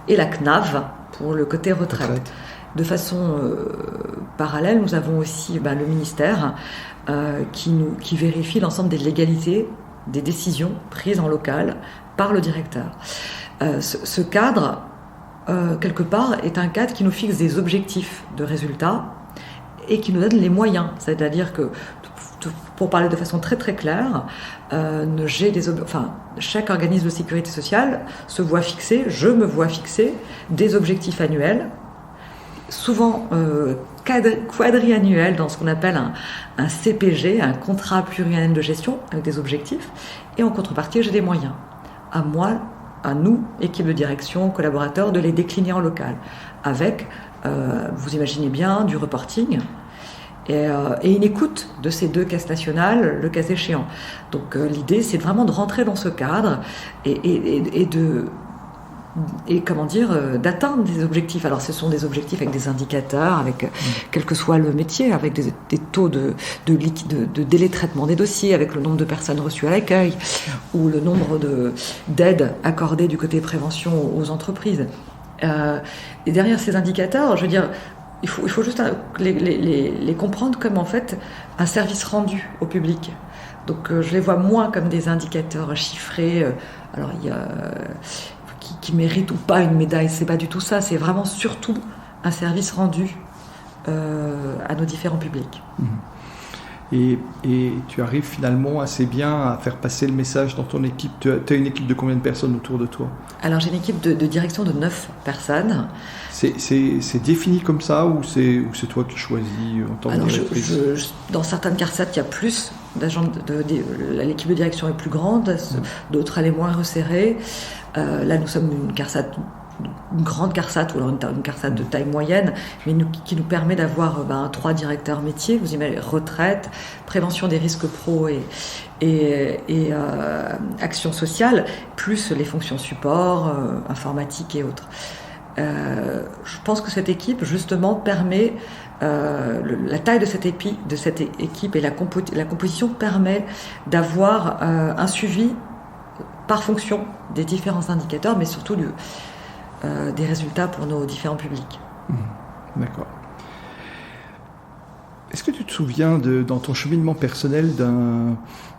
et la CNAV pour le côté retraite. De façon parallèle, nous avons aussi le ministère qui vérifie l'ensemble des légalités des décisions prises en local par le directeur. Ce cadre, quelque part, est un cadre qui nous fixe des objectifs de résultats et qui nous donne les moyens. C'est-à-dire que, pour parler de façon très très claire, chaque organisme de sécurité sociale je me vois fixer des objectifs annuels, souvent quadriannuels, dans ce qu'on appelle un CPG, un contrat pluriannuel de gestion, avec des objectifs, et en contrepartie, j'ai des moyens. À moi, à nous, équipe de direction, collaborateurs, de les décliner en local, avec, vous imaginez bien, du reporting, et une écoute de ces deux caisses nationales, le cas échéant. Donc l'idée, c'est vraiment de rentrer dans ce cadre et d'atteindre des objectifs. Alors ce sont des objectifs avec des indicateurs, avec quel que soit le métier, avec des taux de délai de traitement des dossiers, avec le nombre de personnes reçues à l'accueil, ou le nombre d'aides accordées du côté prévention aux entreprises. Et derrière ces indicateurs, je veux dire, il faut juste les comprendre comme en fait un service rendu au public. Donc je les vois moins comme des indicateurs chiffrés. Alors il y a qui méritent ou pas une médaille, c'est pas du tout ça. C'est vraiment surtout un service rendu à nos différents publics. Et tu arrives finalement assez bien à faire passer le message dans ton équipe. Tu as une équipe de combien de personnes autour de toi ? Alors j'ai une équipe de direction de 9 personnes. C'est défini comme ça, ou c'est toi qui choisis en tant que directrice ? Dans certaines CARSAT, il y a plus d'agents. L'équipe de direction est plus grande, d'autres elle est moins resserrée. Là nous sommes une grande CARSAT, ou alors une CARSAT de taille moyenne, mais qui nous permet d'avoir 3 directeurs métiers. Vous imaginez, retraite, prévention des risques pro et action sociale, plus les fonctions support, informatique et autres. Je pense que cette équipe, justement, permet la taille de cette équipe et la composition permet d'avoir un suivi par fonction des différents indicateurs, mais surtout des résultats pour nos différents publics. D'accord. Est-ce que tu te souviens dans ton cheminement personnel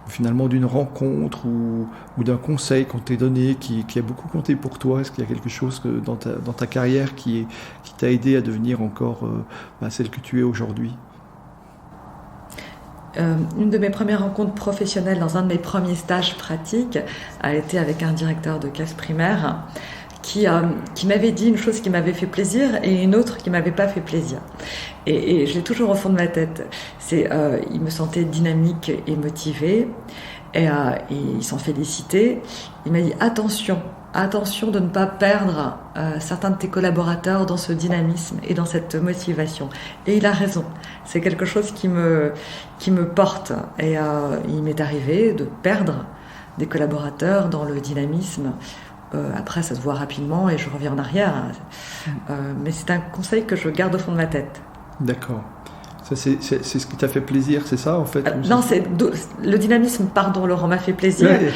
finalement d'une rencontre ou d'un conseil qu'on t'ait donné qui a beaucoup compté pour toi? Est-ce qu'il y a quelque chose dans ta carrière qui t'a aidé à devenir encore celle que tu es aujourd'hui? Une de mes premières rencontres professionnelles dans un de mes premiers stages pratiques a été avec un directeur de classe primaire qui m'avait dit une chose qui m'avait fait plaisir et une autre qui m'avait pas fait plaisir. Et je l'ai toujours au fond de ma tête. Il me sentait dynamique et motivé, et il s'en félicitait. Il m'a dit attention de ne pas perdre certains de tes collaborateurs dans ce dynamisme et dans cette motivation. Et il a raison. C'est quelque chose qui me porte. Et il m'est arrivé de perdre des collaborateurs dans le dynamisme. Après, ça se voit rapidement et je reviens en arrière. Mais c'est un conseil que je garde au fond de ma tête. D'accord. Ça, c'est ce qui t'a fait plaisir, c'est ça en fait? Non, le dynamisme, pardon Laurent, m'a fait plaisir, ouais.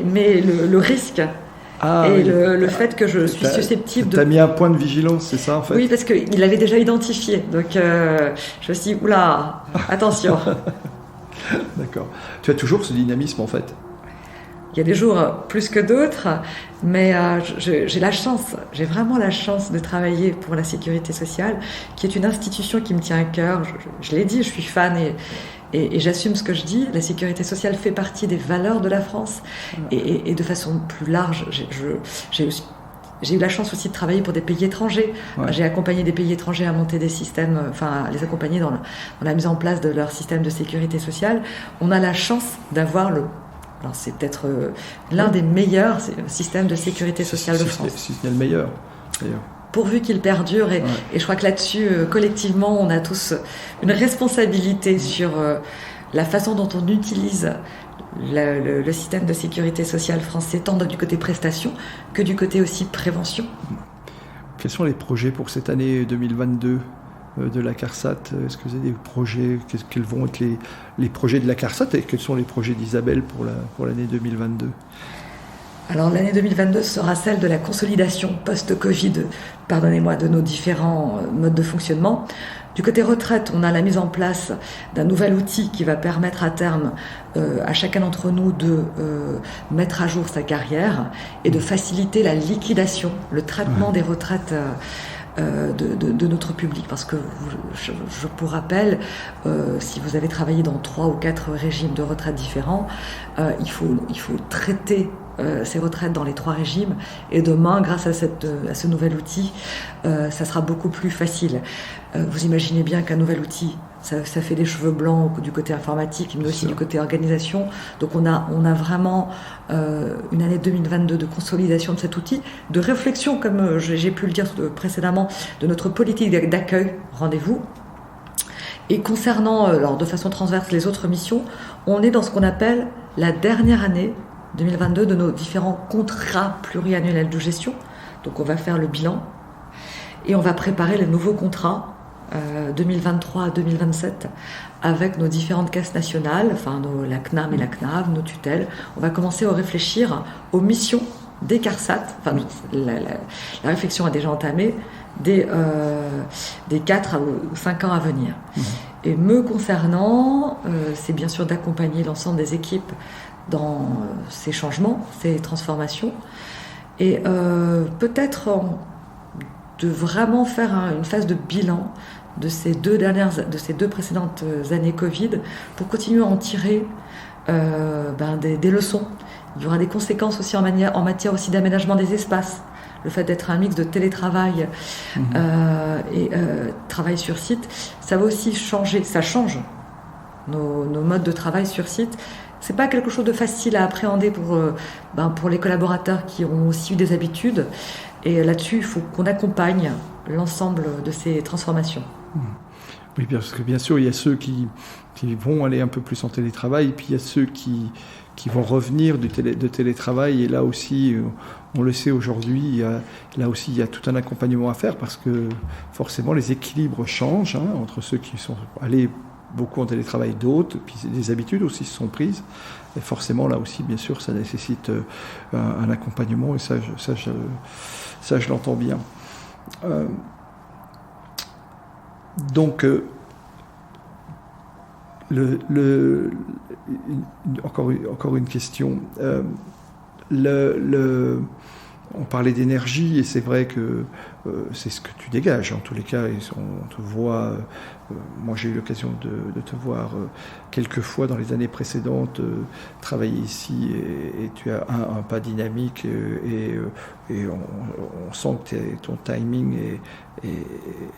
mais le risque et le fait que je suis susceptible de... T'as mis un point de vigilance, c'est ça en fait? Oui, parce qu'il l'avait déjà identifié, donc je me suis dit, oula, attention. D'accord. Tu as toujours ce dynamisme en fait? Il y a des jours plus que d'autres, mais j'ai vraiment la chance de travailler pour la sécurité sociale, qui est une institution qui me tient à cœur. Je l'ai dit, je suis fan et j'assume ce que je dis. La sécurité sociale fait partie des valeurs de la France et de façon plus large. J'ai eu la chance aussi de travailler pour des pays étrangers. Ouais. J'ai accompagné des pays étrangers à monter des systèmes, à les accompagner dans la mise en place de leur système de sécurité sociale. On a la chance d'avoir alors c'est peut-être l'un des meilleurs systèmes de sécurité sociale de France. Si ce n'est le meilleur, d'ailleurs. Pourvu qu'il perdure. Et je crois que là-dessus, collectivement, on a tous une responsabilité sur la façon dont on utilise le système de sécurité sociale français, tant du côté prestation que du côté aussi prévention. Quels sont les projets pour cette année 2022 de la CARSAT? Est-ce que vous avez des projets? Quels vont être les projets de la CARSAT et quels sont les projets d'Isabelle pour l'année 2022? Alors l'année 2022 sera celle de la consolidation post-Covid, de nos différents modes de fonctionnement. Du côté retraite, on a la mise en place d'un nouvel outil qui va permettre à terme à chacun d'entre nous de mettre à jour sa carrière et de faciliter la liquidation, le traitement des retraites de notre public, parce que je vous rappelle, si vous avez travaillé dans 3 ou 4 régimes de retraite différents, il faut traiter ces retraites dans les 3 régimes, et demain, grâce à ce nouvel outil, ça sera beaucoup plus facile. Vous imaginez bien qu'un nouvel outil, ça fait des cheveux blancs du côté informatique, mais aussi du côté organisation. Donc on a vraiment une année 2022 de consolidation de cet outil, de réflexion, comme j'ai pu le dire précédemment, de notre politique d'accueil, rendez-vous. Et concernant, de façon transverse, les autres missions, on est dans ce qu'on appelle la dernière année 2022 de nos différents contrats pluriannuels de gestion. Donc on va faire le bilan et on va préparer les nouveaux contrats 2023 à 2027 avec nos différentes caisses nationales, la CNAM et la CNAV, nos tutelles. On va commencer à réfléchir aux missions des CARSAT. La réflexion a déjà entamé des 4 ou 5 ans à venir. Et me concernant, c'est bien sûr d'accompagner l'ensemble des équipes dans ces changements, ces transformations, et peut-être de vraiment faire une phase de bilan de ces 2 précédentes années Covid pour continuer à en tirer des leçons. Il y aura des conséquences aussi en matière aussi d'aménagement des espaces. Le fait d'être un mix de télétravail et travail sur site, ça va aussi changer, ça change nos modes de travail sur site. C'est pas quelque chose de facile à appréhender pour les collaborateurs qui ont aussi eu des habitudes. Et là-dessus, il faut qu'on accompagne l'ensemble de ces transformations. Oui, parce que bien sûr, il y a ceux qui vont aller un peu plus en télétravail, et puis il y a ceux qui qui vont revenir de télétravail. Et là aussi, on le sait aujourd'hui, là aussi il y a tout un accompagnement à faire parce que forcément les équilibres changent entre ceux qui sont allés beaucoup en télétravail, d'autres, puis des habitudes aussi se sont prises. Et forcément là aussi, bien sûr, ça nécessite un accompagnement et ça je l'entends bien. Donc encore une question. On parlait d'énergie et c'est vrai que c'est ce que tu dégages en tous les cas. Et on te voit. Moi, j'ai eu l'occasion de te voir quelques fois dans les années précédentes travailler ici et tu as un pas dynamique et on sent que ton timing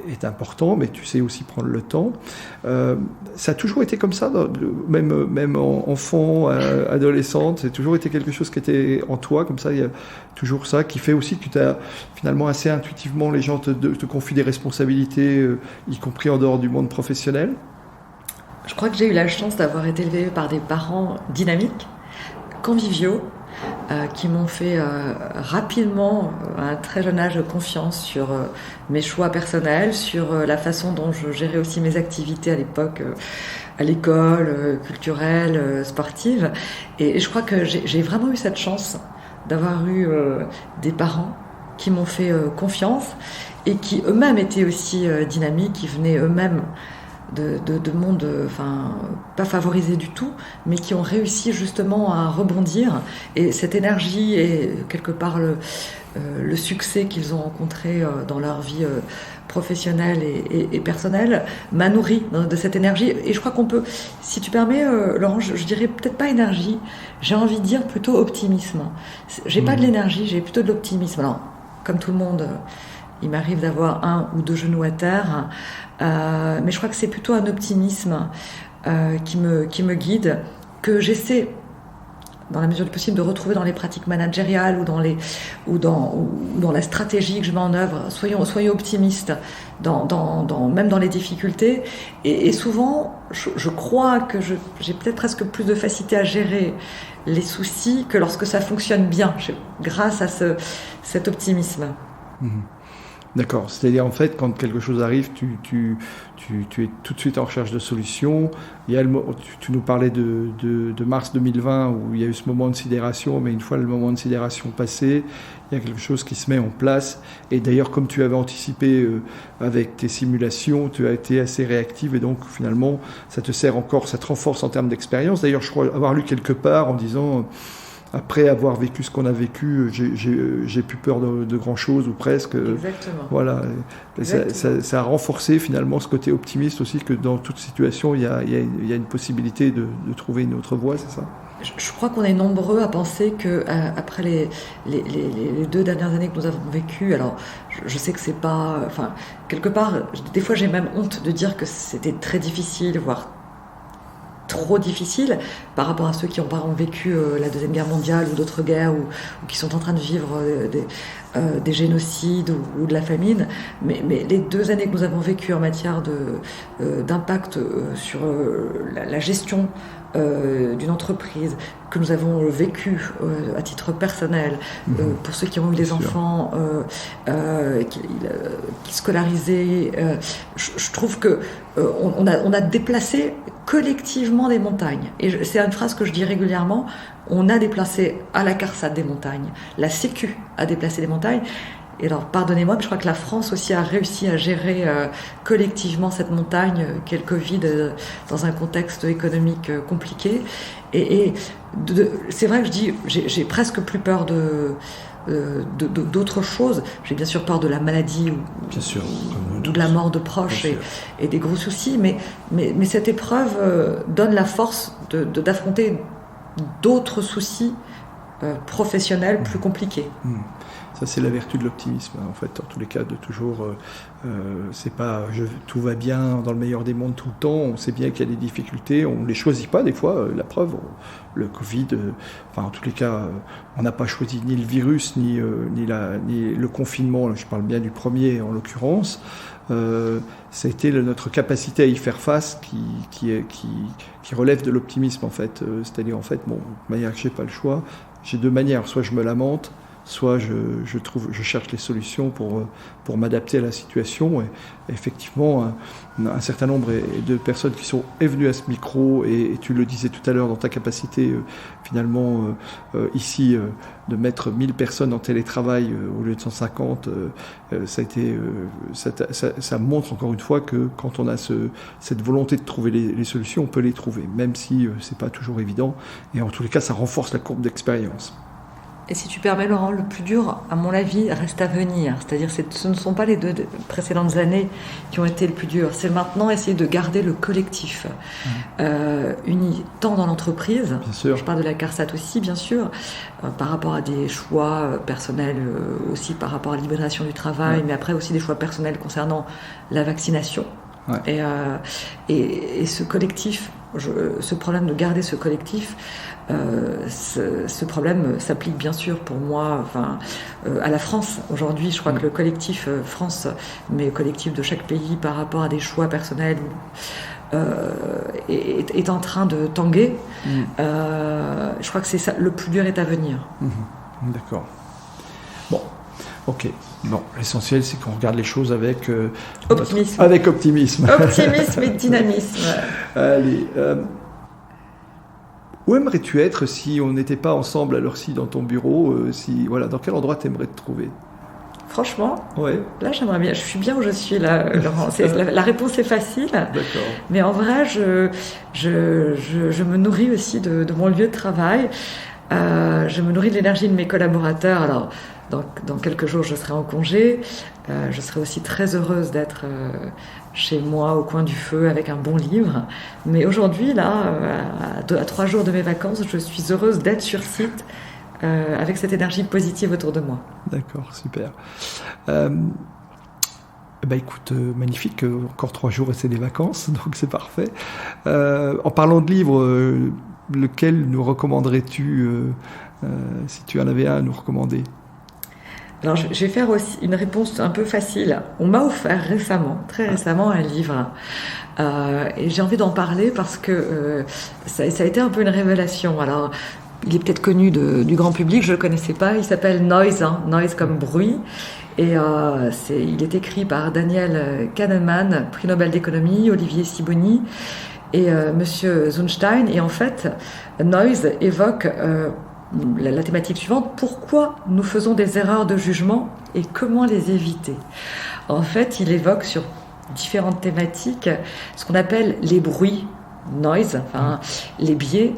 est important, mais tu sais aussi prendre le temps. Ça a toujours été comme ça, même enfant, adolescente, c'est toujours été quelque chose qui était en toi, comme ça, il y a toujours ça qui fait aussi que tu as finalement assez intuitivement, les gens te confient des responsabilités, y compris en dehors du monde professionnel. Je crois que j'ai eu la chance d'avoir été élevée par des parents dynamiques, conviviaux, qui m'ont fait rapidement, à un très jeune âge, confiance sur mes choix personnels, sur la façon dont je gérais aussi mes activités à l'époque, à l'école, culturelle, sportive. Et je crois que j'ai vraiment eu cette chance d'avoir eu des parents qui m'ont fait confiance et qui eux-mêmes étaient aussi dynamiques, qui venaient eux-mêmes de mondes pas favorisés du tout, mais qui ont réussi justement à rebondir. Et cette énergie et quelque part le succès qu'ils ont rencontré dans leur vie professionnelle et personnelle m'a nourri de cette énergie. Et je crois qu'on peut, si tu permets, Laurent, je dirais peut-être pas énergie, j'ai envie de dire plutôt optimisme. J'ai pas de l'énergie, j'ai plutôt de l'optimisme. Alors, comme tout le monde, il m'arrive d'avoir 1 ou 2 genoux à terre, mais je crois que c'est plutôt un optimisme qui me guide, que j'essaie, dans la mesure du possible, de retrouver dans les pratiques managériales ou dans la stratégie que je mets en œuvre. Soyons optimistes, même dans les difficultés. Et souvent, je crois que j'ai peut-être presque plus de facilité à gérer les soucis que lorsque ça fonctionne bien, grâce à cet optimisme. Mmh. D'accord, c'est-à-dire en fait quand quelque chose arrive, tu es tout de suite en recherche de solutions. Tu nous parlais de mars 2020 où il y a eu ce moment de sidération, mais une fois le moment de sidération passé, il y a quelque chose qui se met en place. Et d'ailleurs, comme tu avais anticipé avec tes simulations, tu as été assez réactive et donc finalement ça te renforce en termes d'expérience. D'ailleurs, je crois avoir lu quelque part en disant... Après avoir vécu ce qu'on a vécu, j'ai plus peur de grand-chose ou presque. Exactement. Voilà. Exactement. Ça a renforcé finalement ce côté optimiste aussi, que dans toute situation, il y a une possibilité de trouver une autre voie, c'est ça ? Je crois qu'on est nombreux à penser que après les 2 dernières années que nous avons vécues, alors je sais que c'est pas... Enfin, quelque part, des fois j'ai même honte de dire que c'était très difficile, voire trop difficile par rapport à ceux qui ont par exemple vécu la Deuxième Guerre mondiale ou d'autres guerres ou qui sont en train de vivre des génocides ou de la famine. Mais les 2 années que nous avons vécues en matière d'impact sur la gestion d'une entreprise, que nous avons vécu à titre personnel, pour ceux qui ont eu des enfants qui scolarisaient, je trouve que on a déplacé collectivement des montagnes. Et c'est une phrase que je dis régulièrement, on a déplacé à la CARSAT des montagnes, la Sécu a déplacé des montagnes. Et alors, pardonnez-moi, mais je crois que la France aussi a réussi à gérer collectivement cette montagne qu'est le Covid dans un contexte économique compliqué. Et c'est vrai que je dis, j'ai presque plus peur d'autres choses. J'ai bien sûr peur de la maladie ou de la mort de proches et des gros soucis, mais cette épreuve donne la force d'affronter d'autres soucis professionnels plus compliqués. Ça, c'est la vertu de l'optimisme, en fait, dans tous les cas, de toujours. C'est pas tout va bien dans le meilleur des mondes tout le temps. On sait bien qu'il y a des difficultés. On les choisit pas des fois. La preuve, le Covid. En tous les cas, on n'a pas choisi ni le virus ni le confinement. Je parle bien du premier en l'occurrence. Ça a été notre capacité à y faire face qui relève de l'optimisme en fait. C'est-à-dire en fait, bon, de manière que j'ai pas le choix, j'ai deux manières. Soit je me lamente, soit je cherche les solutions pour m'adapter à la situation. Et effectivement, un certain nombre de personnes qui sont venues à ce micro, et tu le disais tout à l'heure dans ta capacité finalement ici de mettre 1000 personnes en télétravail au lieu de 150, ça montre encore une fois que quand on a cette volonté de trouver les solutions, on peut les trouver, même si c'est pas toujours évident. Et en tous les cas, ça renforce la courbe d'expérience. Et si tu permets, Laurent, le plus dur, à mon avis, reste à venir. C'est-à-dire ce ne sont pas les 2 précédentes années qui ont été le plus dur. C'est maintenant essayer de garder le collectif uni, tant dans l'entreprise, je parle de la CARSAT aussi, bien sûr, par rapport à des choix personnels, aussi par rapport à la libération du travail, mais après aussi des choix personnels concernant la vaccination. Ouais. Et ce collectif, ce problème de garder ce collectif, ce problème s'applique bien sûr pour moi à la France. Aujourd'hui, je crois que le collectif France, mais le collectif de chaque pays par rapport à des choix personnels est en train de tanguer. Je crois que c'est ça, le plus dur est à venir. D'accord. Bon, ok. Bon, l'essentiel, c'est qu'on regarde les choses avec optimisme. Avec optimisme. Optimisme et dynamisme. Allez. Où aimerais-tu être si on n'était pas ensemble à l'heure-ci dans ton bureau dans quel endroit tu aimerais te trouver? Franchement, ouais. Là j'aimerais bien. Je suis bien où je suis là, Laurent. La réponse est facile. D'accord. Mais en vrai, je me nourris aussi de mon lieu de travail. Je me nourris de l'énergie de mes collaborateurs. Alors, dans quelques jours, je serai en congé. Je serai aussi très heureuse d'être chez moi, au coin du feu, avec un bon livre. Mais aujourd'hui, là, à 3 jours de mes vacances, je suis heureuse d'être sur site avec cette énergie positive autour de moi. D'accord, super. Écoute, magnifique, encore 3 jours et c'est des vacances, donc c'est parfait. En parlant de livres, lequel nous recommanderais-tu, si tu en avais un à nous recommander? Alors, je vais faire aussi une réponse un peu facile. On m'a offert très récemment, un livre. Et j'ai envie d'en parler parce que ça a été un peu une révélation. Alors, il est peut-être connu du grand public, je ne le connaissais pas. Il s'appelle Noise, Noise comme bruit. Et il est écrit par Daniel Kahneman, prix Nobel d'économie, Olivier Sibony et Monsieur Zunstein. Et en fait, Noise évoque la thématique suivante: pourquoi nous faisons des erreurs de jugement et comment les éviter. En fait, il évoque sur différentes thématiques ce qu'on appelle les bruits, noise, les biais,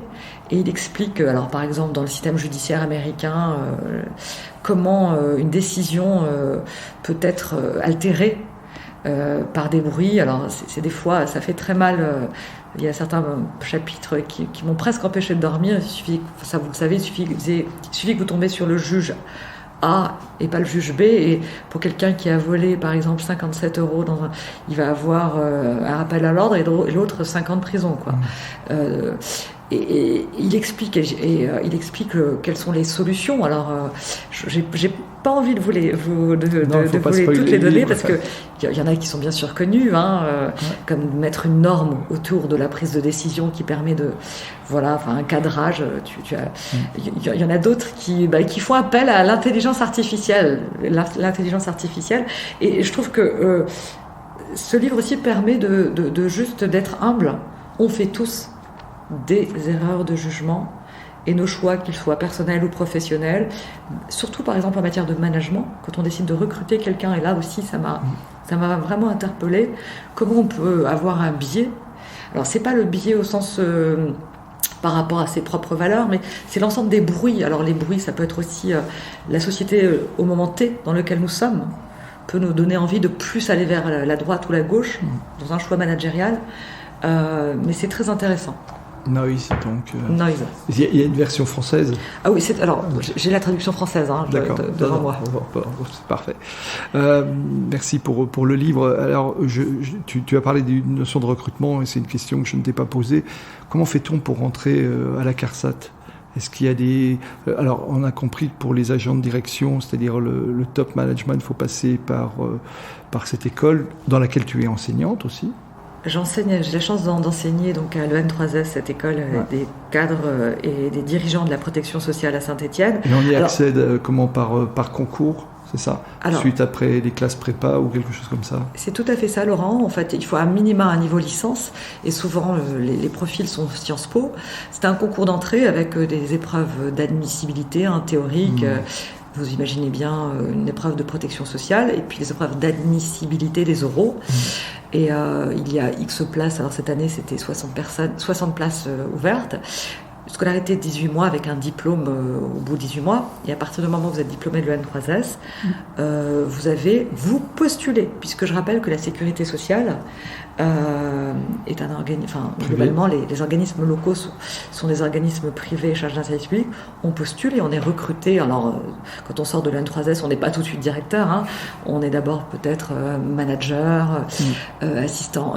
et il explique, alors par exemple dans le système judiciaire américain, comment une décision peut être altérée par des bruits. Alors c'est des fois, ça fait très mal. Il y a certains chapitres qui m'ont presque empêché de dormir. Il suffit, vous le savez, il suffit que vous tombez sur le juge A et pas le juge B. Et pour quelqu'un qui a volé, par exemple, 57 €, il va avoir un rappel à l'ordre et l'autre 5 ans de prison, quoi. Et il explique quelles sont les solutions. Alors, j'ai pas envie de vous toutes les donner parce que il y en a qui sont bien sûr connus, comme mettre une norme autour de la prise de décision qui permet un cadrage. Il y en a d'autres qui font appel à l'intelligence artificielle. Et je trouve que ce livre aussi permet de juste d'être humble. On fait tous des erreurs de jugement et nos choix, qu'ils soient personnels ou professionnels, surtout par exemple en matière de management, quand on décide de recruter quelqu'un, et là aussi ça m'a vraiment interpellée, comment on peut avoir un biais. Alors c'est pas le biais au sens par rapport à ses propres valeurs, mais c'est l'ensemble des bruits. Alors les bruits, ça peut être aussi la société au moment T dans lequel nous sommes, peut nous donner envie de plus aller vers la droite ou la gauche dans un choix managérial, mais c'est très intéressant. Noise, donc. Noise. Il y a une version française. Ah oui, alors j'ai la traduction française devant moi. C'est parfait. Merci pour le livre. Alors, tu as parlé d'une notion de recrutement et c'est une question que je ne t'ai pas posée. Comment fait-on pour rentrer à la CARSAT ? Est-ce qu'il y a des... Alors, on a compris que pour les agents de direction, c'est-à-dire le top management, il faut passer par cette école dans laquelle tu es enseignante aussi. J'enseigne, j'ai la chance d'enseigner donc à l'EN3S, cette école des cadres et des dirigeants de la protection sociale à Saint-Étienne. Et on y accède comment par concours, c'est ça? Suite après les classes prépa ou quelque chose comme ça? C'est tout à fait ça, Laurent. En fait, il faut à minima un niveau licence et souvent les profils sont Sciences Po. C'est un concours d'entrée avec des épreuves d'admissibilité théoriques. Vous imaginez bien une épreuve de protection sociale et puis les épreuves d'admissibilité des oraux. Et il y a X places, alors cette année c'était 60 places ouvertes. Scolarité de 18 mois avec un diplôme au bout de 18 mois. Et à partir du moment où vous êtes diplômé de l'EN3S, vous postulez, puisque je rappelle que la sécurité sociale est un organisme, globalement les organismes locaux sont des organismes privés chargés d'un service public. On postule et on est recruté. Alors quand on sort de l'EN3S, on n'est pas tout de suite directeur, on est d'abord peut-être manager, assistant,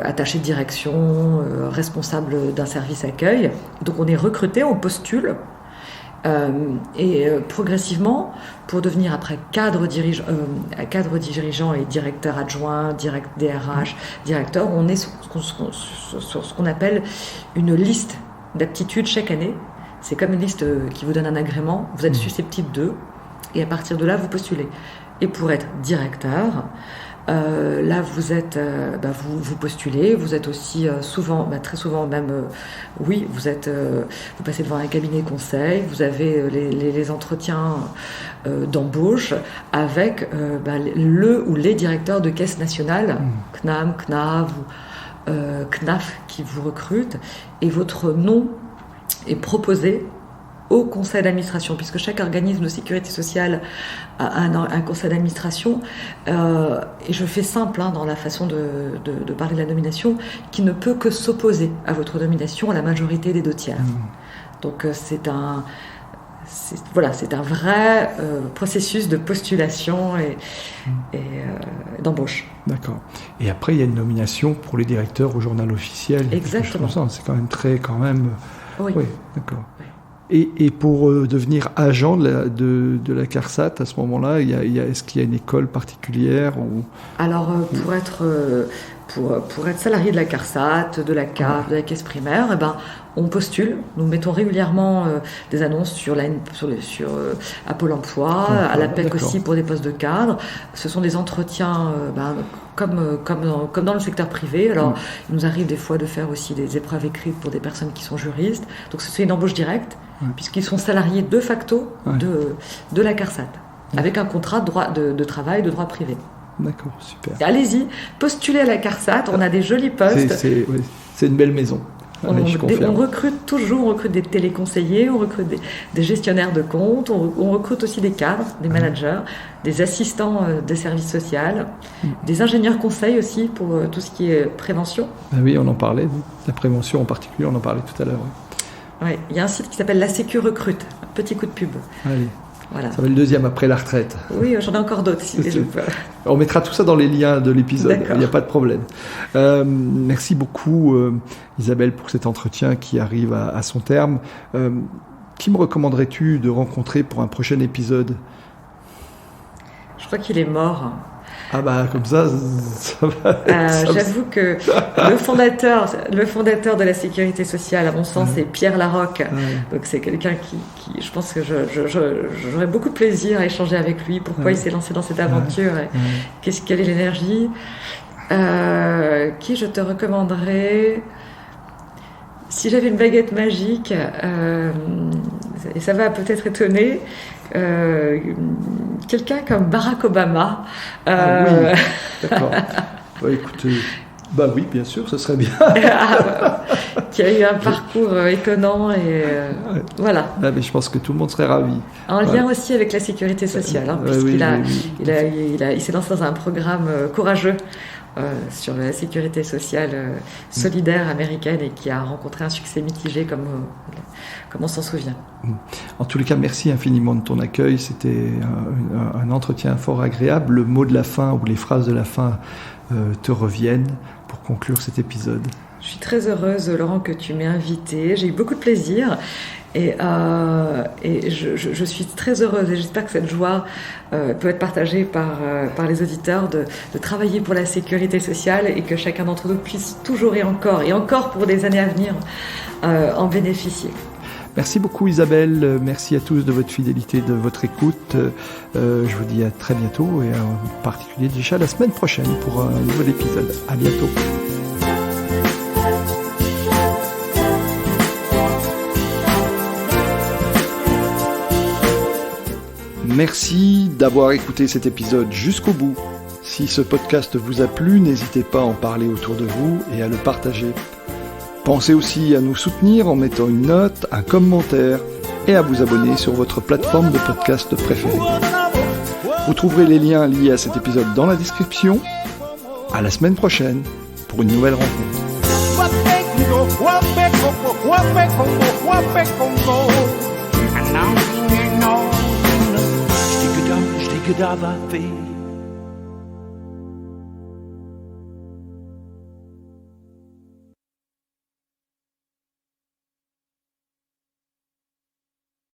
attaché de direction, responsable d'un service accueil. Donc on est recruté, on postule. Progressivement, pour devenir après cadre dirigeant et directeur adjoint, DRH, directeur, on est sur ce qu'on appelle une liste d'aptitudes chaque année. C'est comme une liste qui vous donne un agrément, vous êtes susceptible d'eux, et à partir de là, vous postulez. Et pour être directeur, là, vous êtes, vous postulez. Vous êtes aussi très souvent même, vous passez devant un cabinet conseil. Vous avez les entretiens d'embauche avec le ou les directeurs de caisse nationale, CNAM, CNAV ou CNAF qui vous recrutent, et votre nom est proposé au conseil d'administration, puisque chaque organisme de sécurité sociale a un conseil d'administration, et je fais simple dans la façon de parler de la nomination, qui ne peut que s'opposer à votre nomination à la majorité des 2/3. Donc c'est un vrai processus de postulation et d'embauche. D'accord. Et après, il y a une nomination pour les directeurs au journal officiel. Exactement. C'est quand même Oui, d'accord. Et pour devenir agent de la CARSAT, à ce moment-là, est-ce qu'il y a une école particulière Alors, pour être salarié de la CARSAT, de la CAF, de la caisse primaire, on postule. Nous mettons régulièrement des annonces à Pôle emploi, à l'APEC aussi pour des postes de cadre. Ce sont des entretiens comme dans le secteur privé. Alors, il nous arrive des fois de faire aussi des épreuves écrites pour des personnes qui sont juristes. Donc, c'est une embauche directe, puisqu'ils sont salariés de facto de la CARSAT, avec un contrat de travail de droit privé. D'accord, super. Allez-y, postulez à la CARSAT, on a des jolis postes. C'est une belle maison. On recrute toujours, on recrute des téléconseillers, on recrute des gestionnaires de comptes, on recrute aussi des cadres, des managers, des assistants de services sociaux, des ingénieurs conseils aussi pour tout ce qui est prévention. Oui, on en parlait, la prévention en particulier, on en parlait tout à l'heure. Oui, il y a un site qui s'appelle La Sécu Recrute, un petit coup de pub. Allez. Voilà. Ça va être le deuxième après la retraite. Oui, j'en ai encore d'autres. On mettra tout ça dans les liens de l'épisode, il n'y a pas de problème. Merci beaucoup Isabelle pour cet entretien qui arrive à son terme. Qui me recommanderais-tu de rencontrer pour un prochain épisode? Je crois qu'il est mort. Ah comme ça va. J'avoue que le fondateur de la sécurité sociale, à mon sens, c'est Pierre Larocque. Donc c'est quelqu'un qui je pense que j'aurais beaucoup de plaisir à échanger avec lui. Pourquoi il s'est lancé dans cette aventure et quelle est l'énergie. Qui je te recommanderais? Si j'avais une baguette magique, et ça va peut-être étonner, quelqu'un comme Barack Obama. Oui, d'accord. Écoutez, oui, bien sûr, ce serait bien. Qui a eu un parcours étonnant et voilà. Mais je pense que tout le monde serait ravi. En lien aussi avec la sécurité sociale, puisqu'il il s'est lancé dans un programme courageux sur la sécurité sociale solidaire américaine et qui a rencontré un succès mitigé comme on s'en souvient. En tous les cas, merci infiniment de ton accueil. C'était un entretien fort agréable. Le mot de la fin ou les phrases de la fin te reviennent pour conclure cet épisode. Je suis très heureuse, Laurent, que tu m'aies invitée. J'ai eu beaucoup de plaisir et je suis très heureuse et j'espère que cette joie peut être partagée par les auditeurs de travailler pour la sécurité sociale et que chacun d'entre nous puisse toujours et encore pour des années à venir en bénéficier. Merci beaucoup Isabelle, merci à tous de votre fidélité, de votre écoute. Je vous dis à très bientôt et en particulier déjà la semaine prochaine pour un nouvel épisode. À bientôt. Merci d'avoir écouté cet épisode jusqu'au bout. Si ce podcast vous a plu, n'hésitez pas à en parler autour de vous et à le partager. Pensez aussi à nous soutenir en mettant une note, un commentaire et à vous abonner sur votre plateforme de podcast préférée. Vous trouverez les liens liés à cet épisode dans la description. À la semaine prochaine pour une nouvelle rencontre. Stick it up my face.